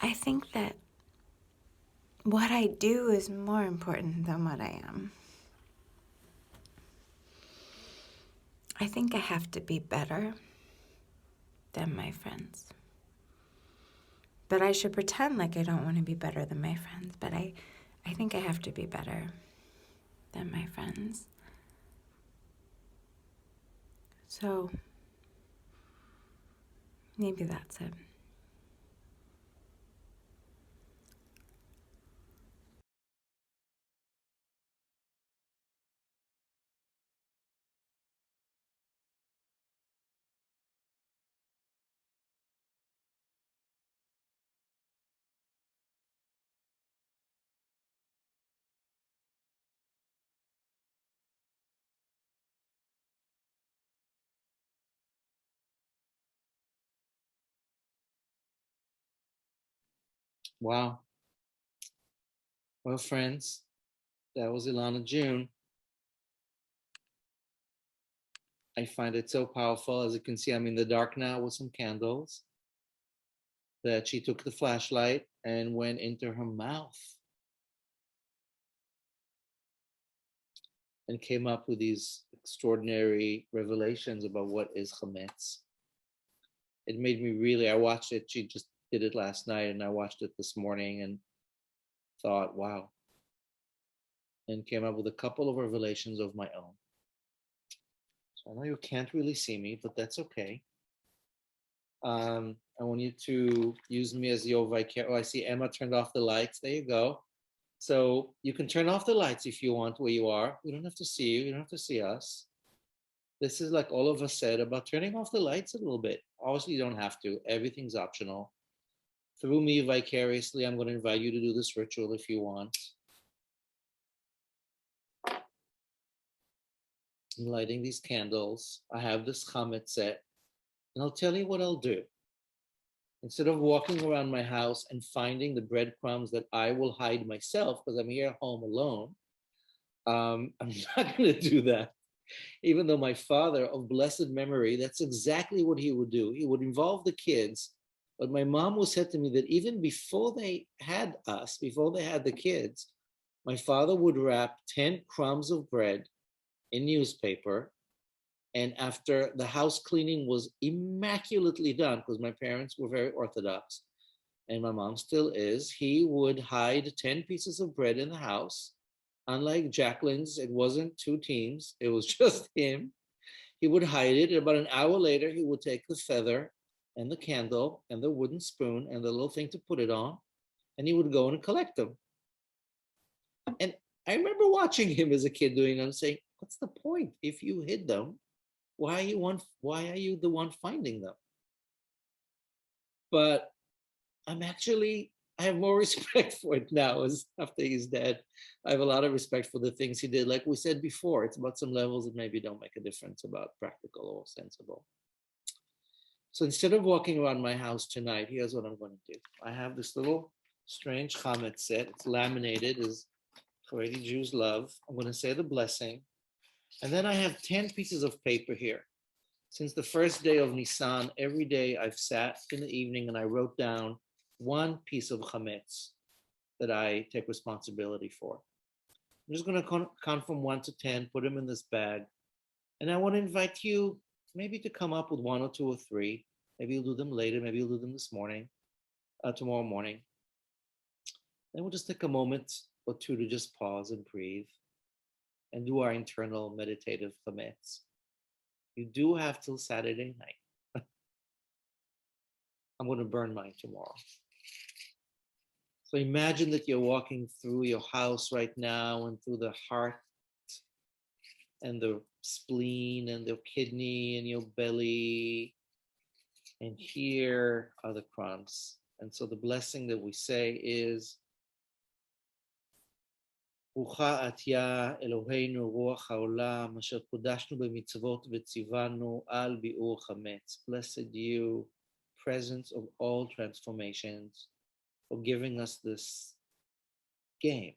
I think that what I do is more important than what I am. I think I have to be better than my friends. But I should pretend like I don't want to be better than my friends. But I think I have to be better than my friends. So maybe that's it. Wow. Well, friends, that was Elana June. I find it so powerful. As you can see, I'm in the dark now with some candles. That she took the flashlight and went into her mouth and came up with these extraordinary revelations about what is Chametz. It made me really, I watched it, she just did it last night, and I watched it this morning and thought, wow. And came up with a couple of revelations of my own. So I know you can't really see me, but that's okay. I want you to use me as your vicarious. Oh, I see Emma turned off the lights. There you go. So you can turn off the lights if you want where you are. We don't have to see you. You don't have to see us. This is like all of us said about turning off the lights a little bit. Obviously, you don't have to. Everything's optional. Through me vicariously, I'm going to invite you to do this ritual if you want. I'm lighting these candles. I have this Chametz set. And I'll tell you what I'll do. Instead of walking around my house and finding the breadcrumbs that I will hide myself because I'm here home alone, I'm not going to do that. Even though my father of blessed memory, that's exactly what he would do. He would involve the kids. But my mom was said to me that even before they had us, before they had the kids, my father would wrap 10 crumbs of bread in newspaper. And after the house cleaning was immaculately done, because my parents were very Orthodox, and my mom still is, he would hide 10 pieces of bread in the house. Unlike Jacqueline's, it wasn't two teams, it was just him. He would hide it, and about an hour later, he would take the feather and the candle and the wooden spoon and the little thing to put it on, and he would go and collect them. And I remember watching him as a kid doing them, saying, what's the point? If you hid them, why are you the one finding them? But I have more respect for it now as after he's dead. I have a lot of respect for the things he did. Like we said before, it's about some levels that maybe don't make a difference about practical or sensible. So instead of walking around my house tonight, here's what I'm going to do. I have this little strange Chametz set. It's laminated as Haredi Jews love. I'm going to say the blessing. And then I have 10 pieces of paper here. Since the first day of Nisan, every day I've sat in the evening and I wrote down one piece of Chametz that I take responsibility for. I'm just going to count from 1 to 10, put them in this bag. And I want to invite you maybe to come up with 1 or 2 or 3. Maybe you'll do them later. Maybe you'll do them this morning, tomorrow morning. Then we'll just take a moment or two to just pause and breathe and do our internal meditative Chametz. You do have till Saturday night. I'm going to burn mine tomorrow. So imagine that you're walking through your house right now and through the heart and the spleen and the kidney and your belly. And here are the crumbs. And so the blessing that we say is, ברוכה את יה אלוהינו רוח העולם, אשר קודשנו במצוות וציוונו על ביעור חמץ. Blessed you, presence of all transformations, for giving us this game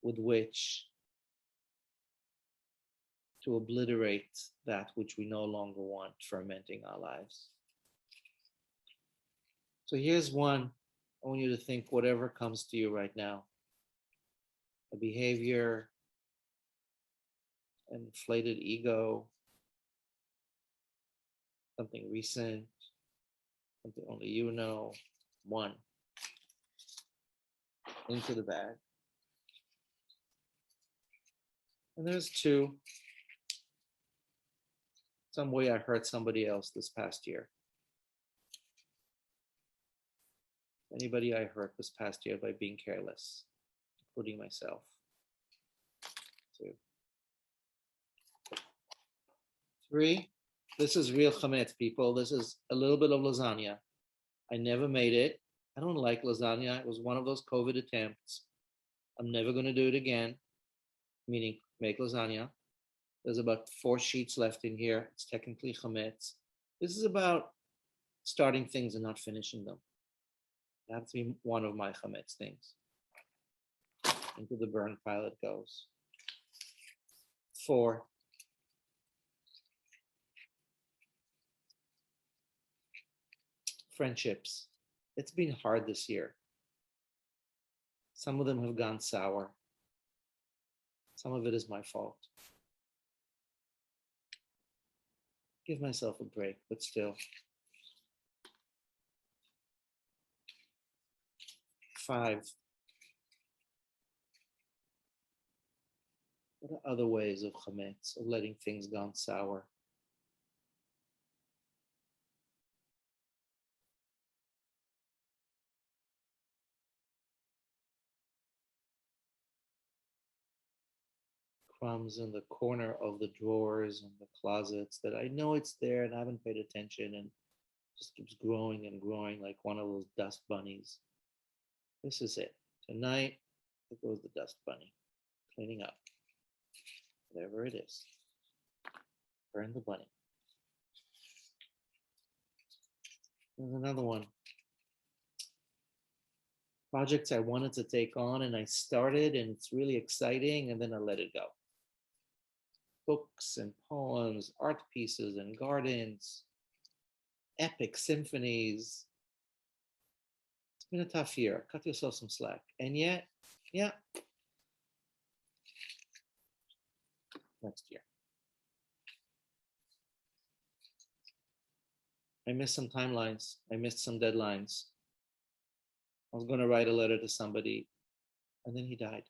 with which to obliterate that which we no longer want fermenting our lives. So here's one. I want you to think whatever comes to you right now. A behavior, an inflated ego, something recent, something only you know. 1. Into the bag. And there's 2. Some way I hurt somebody else this past year. Anybody I hurt this past year by being careless, including myself. 2. 3, this is real chametz, people. This is a little bit of lasagna. I never made it. I don't like lasagna. It was one of those COVID attempts. I'm never going to do it again, meaning make lasagna. There's about 4 sheets left in here. It's technically chametz. This is about starting things and not finishing them. It has to be one of my chametz things. Into the burn pile it goes. 4. Friendships. It's been hard this year. Some of them have gone sour. Some of it is my fault. Give myself a break, but still. 5. What are other ways of chametz, of letting things gone sour? Crumbs in the corner of the drawers and the closets that I know it's there and I haven't paid attention and just keeps growing and growing like one of those dust bunnies. This is it. Tonight, there goes the dust bunny, cleaning up. Whatever it is. Burn the bunny. There's another one. Projects I wanted to take on and I started and it's really exciting and then I let it go. Books and poems, art pieces and gardens, epic symphonies. It's been a tough year. Cut yourself some slack. And yet, yeah, next year. I missed some timelines. I missed some deadlines. I was going to write a letter to somebody and then he died.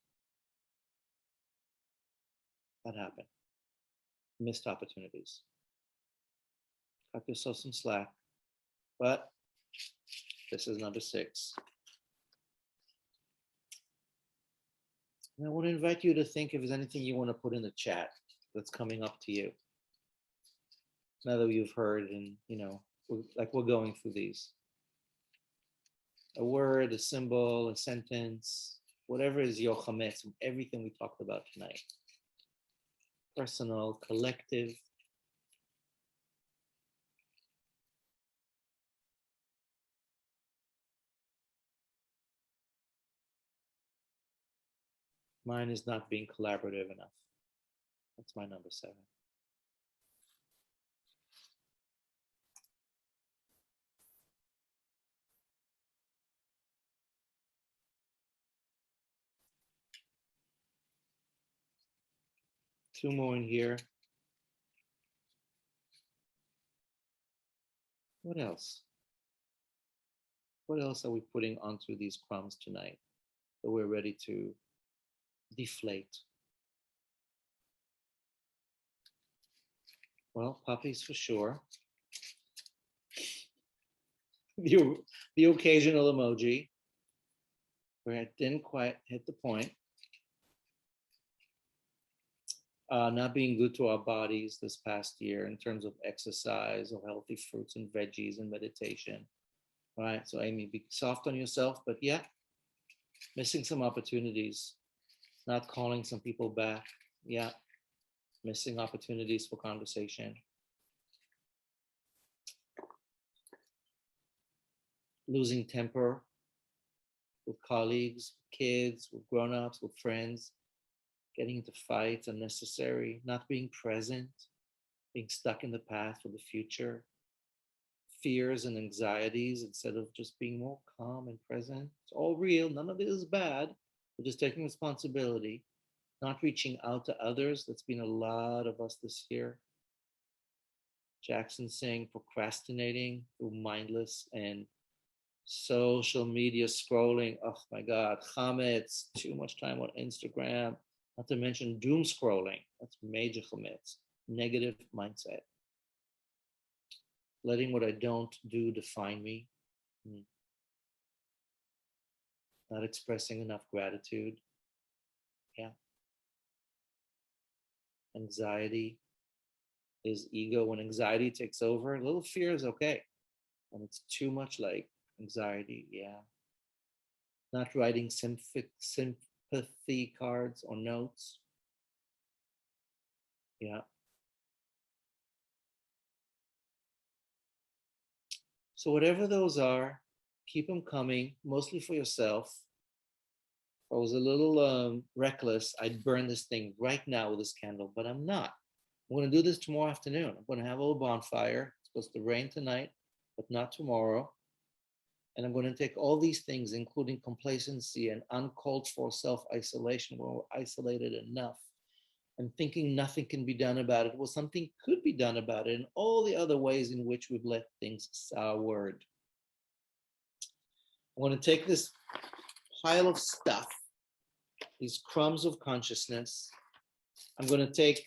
That happened. Missed opportunities. Cut yourself some slack. But this is number 6. And I want to invite you to think if there's anything you want to put in the chat that's coming up to you. Now that you've heard and, we're going through these. A word, a symbol, a sentence, whatever is your chametz from everything we talked about tonight. Personal, collective. Mine is not being collaborative enough. That's my number 7. Two more in here. What else? What else are we putting onto these crumbs tonight that we're ready to deflate? Well, puppies for sure. The occasional emoji where it didn't quite hit the point. Not being good to our bodies this past year in terms of exercise or healthy fruits and veggies and meditation. All right, so Amy, be soft on yourself, but yeah, missing some opportunities, not calling some people back. Yeah, missing opportunities for conversation. Losing temper with colleagues, kids, with grown-ups, with friends. Getting into fights unnecessary, not being present, being stuck in the past for the future, fears and anxieties instead of just being more calm and present. It's all real. None of it is bad. We're just taking responsibility, not reaching out to others. That's been a lot of us this year. Jackson saying procrastinating through mindless and social media scrolling. Oh my God, Chametz, too much time on Instagram. Not to mention doom scrolling. That's major chametz. Negative mindset. Letting what I don't do define me. Not expressing enough gratitude. Yeah. Anxiety is ego. When anxiety takes over, a little fear is okay. When it's too much like anxiety, yeah. Not writing sympathy cards or notes. Yeah. So whatever those are, keep them coming, mostly for yourself. If I was a little reckless, I'd burn this thing right now with this candle, but I'm not. I'm going to do this tomorrow afternoon. I'm going to have a little bonfire. It's supposed to rain tonight, but not tomorrow. And I'm going to take all these things, including complacency and uncalled for self-isolation, where we're isolated enough, and thinking nothing can be done about it. Well, something could be done about it, and all the other ways in which we've let things soured. I'm going to take this pile of stuff, these crumbs of consciousness. I'm going to take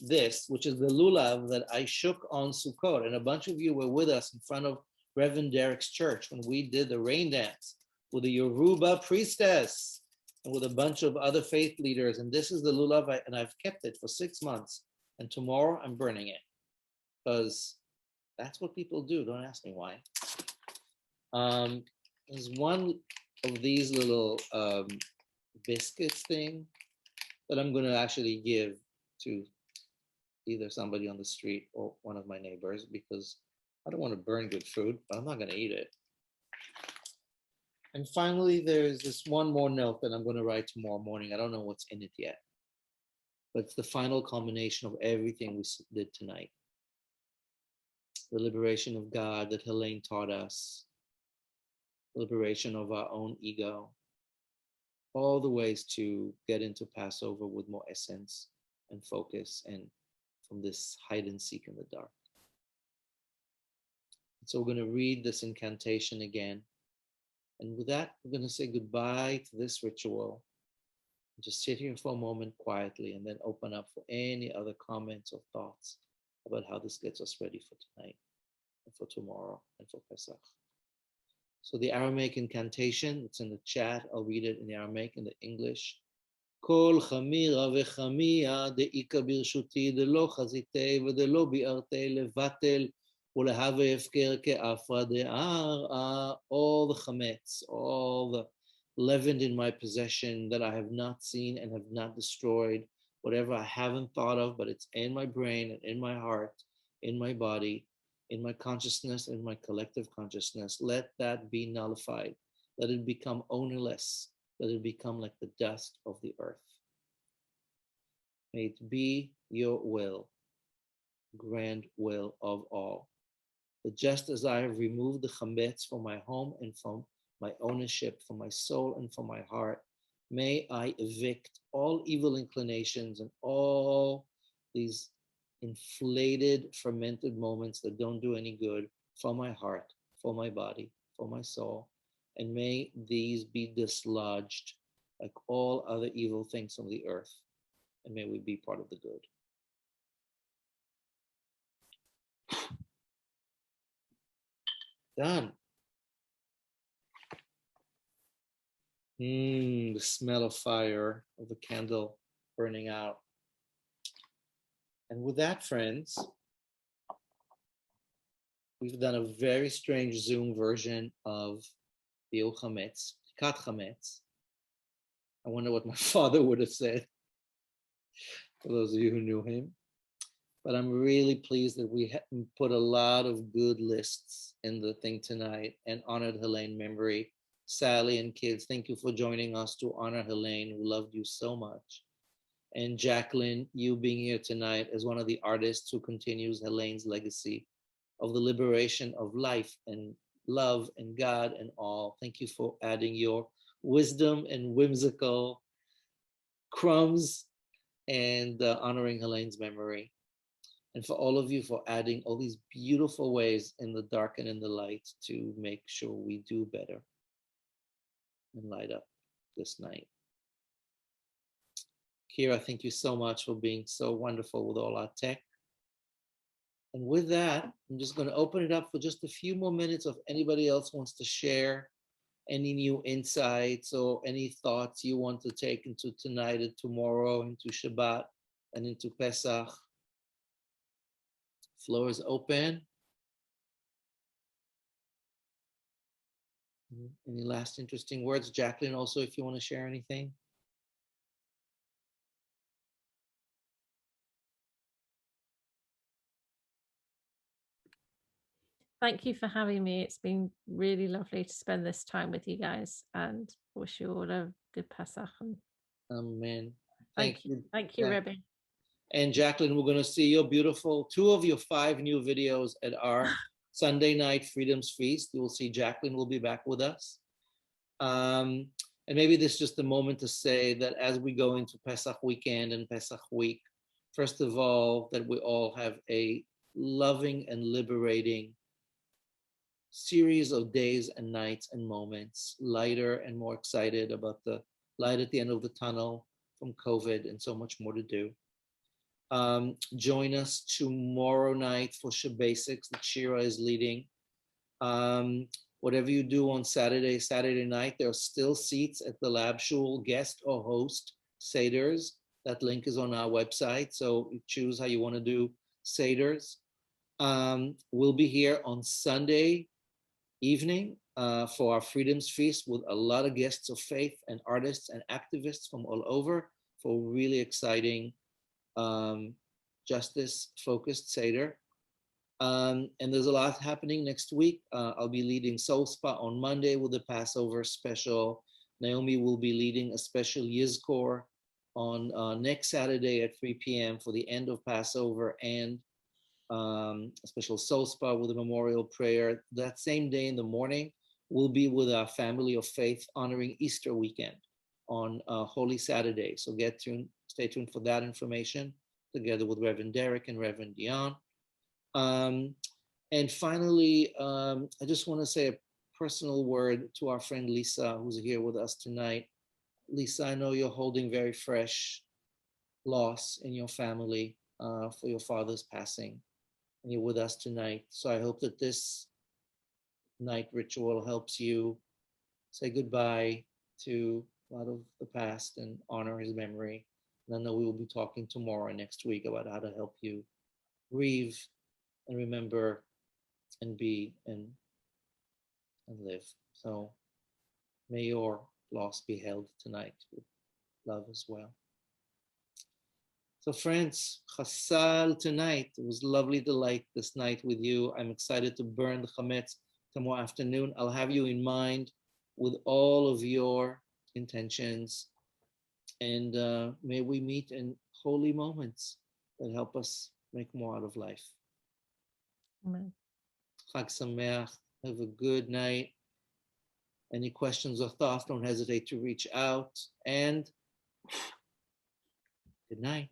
this, which is the lulav that I shook on Sukkot, and a bunch of you were with us in front of Reverend Derek's church when we did the rain dance with the Yoruba priestess and with a bunch of other faith leaders. And this is the lulav, and I've kept it for 6 months. And tomorrow I'm burning it because that's what people do. Don't ask me why. There's one of these little biscuits thing that I'm going to actually give to either somebody on the street or one of my neighbors, because I don't want to burn good food, but I'm not going to eat it. And finally, there's this one more note that I'm going to write tomorrow morning. I don't know what's in it yet, but it's the final culmination of everything we did tonight. The liberation of God that Helene taught us, the liberation of our own ego, all the ways to get into Passover with more essence and focus and from this hide and seek in the dark. So we're going to read this incantation again. And with that, we're going to say goodbye to this ritual. Just sit here for a moment quietly and then open up for any other comments or thoughts about how this gets us ready for tonight and for tomorrow and for Pesach. So the Aramaic incantation, it's in the chat. I'll read it in the Aramaic and the English. Kol chamira vechamia de'ika birshuti de'lo chazitei v'de'lo bi'artei levatel ulehave hefker ke'afra de'ara. All the chametz, all the leavened in my possession that I have not seen and have not destroyed, whatever I haven't thought of, but it's in my brain and in my heart, in my body, in my consciousness, in my collective consciousness, let that be nullified. Let it become ownerless. Let it become like the dust of the earth. May it be your will, grand will of all. That just as I have removed the chametz from my home and from my ownership, from my soul and from my heart, may I evict all evil inclinations and all these inflated, fermented moments that don't do any good from my heart, for my body, for my soul. And may these be dislodged like all other evil things on the earth. And may we be part of the good. Done. The smell of fire, of the candle burning out. And with that, friends, we've done a very strange Zoom version of the Chametz, Dikat Hamitz. I wonder what my father would have said, for those of you who knew him. But I'm really pleased that we put a lot of good lists in the thing tonight and honored Helene memory. Sally and kids, thank you for joining us to honor Helene, who loved you so much. And Jacqueline, you being here tonight as one of the artists who continues Helene's legacy of the liberation of life and love and God and all. Thank you for adding your wisdom and whimsical crumbs and honoring Helene's memory. And for all of you for adding all these beautiful ways in the dark and in the light to make sure we do better and light up this night. Kira, thank you so much for being so wonderful with all our tech. And with that, I'm just going to open it up for just a few more minutes if anybody else wants to share any new insights or any thoughts you want to take into tonight and tomorrow, into Shabbat and into Pesach. Floor is open. Any last interesting words? Jacqueline, also, if you want to share anything. thank you for having me. It's been really lovely to spend this time with you guys, and wish you all a good Pesach. Amen. Thank you, Jack. Rabbi. And Jacqueline, we're going to see your two of your 5 new videos at our Sunday night Freedom's Feast. You will see Jacqueline will be back with us. And maybe this is just a moment to say that as we go into Pesach weekend and Pesach week, first of all, that we all have a loving and liberating series of days and nights and moments, lighter and more excited about the light at the end of the tunnel from COVID and so much more to do. Join us tomorrow night for Shabbasics that Shira is leading. Whatever you do on Saturday night, there are still seats at the Lab Shul guest or host Seders. That link is on our website, so you choose how you want to do Seders. We'll be here on Sunday evening for our Freedom's Feast with a lot of guests of faith and artists and activists from all over for really exciting justice-focused Seder. And there's a lot happening next week. I'll be leading Soul Spa on Monday with the Passover special. Naomi will be leading a special Yizkor on next Saturday at 3 p.m. for the end of Passover, and a special Soul Spa with a memorial prayer. That same day in the morning, we'll be with our family of faith honoring Easter weekend on Holy Saturday. So stay tuned for that information, together with Reverend Derek and Reverend Dion. And finally, I just want to say a personal word to our friend Lisa, who's here with us tonight. Lisa, I know you're holding very fresh loss in your family for your father's passing, and you're with us tonight. So I hope that this night ritual helps you say goodbye to a lot of the past and honor his memory. And I know we will be talking tomorrow and next week about how to help you grieve and remember and be and live. So may your loss be held tonight with love as well. So friends, Chasal tonight. It was lovely to light this night with you. I'm excited to burn the Chametz tomorrow afternoon. I'll have you in mind with all of your intentions. And may we meet in holy moments that help us make more out of life. Amen. Chag Sameach. Have a good night. Any questions or thoughts, don't hesitate to reach out. And good night.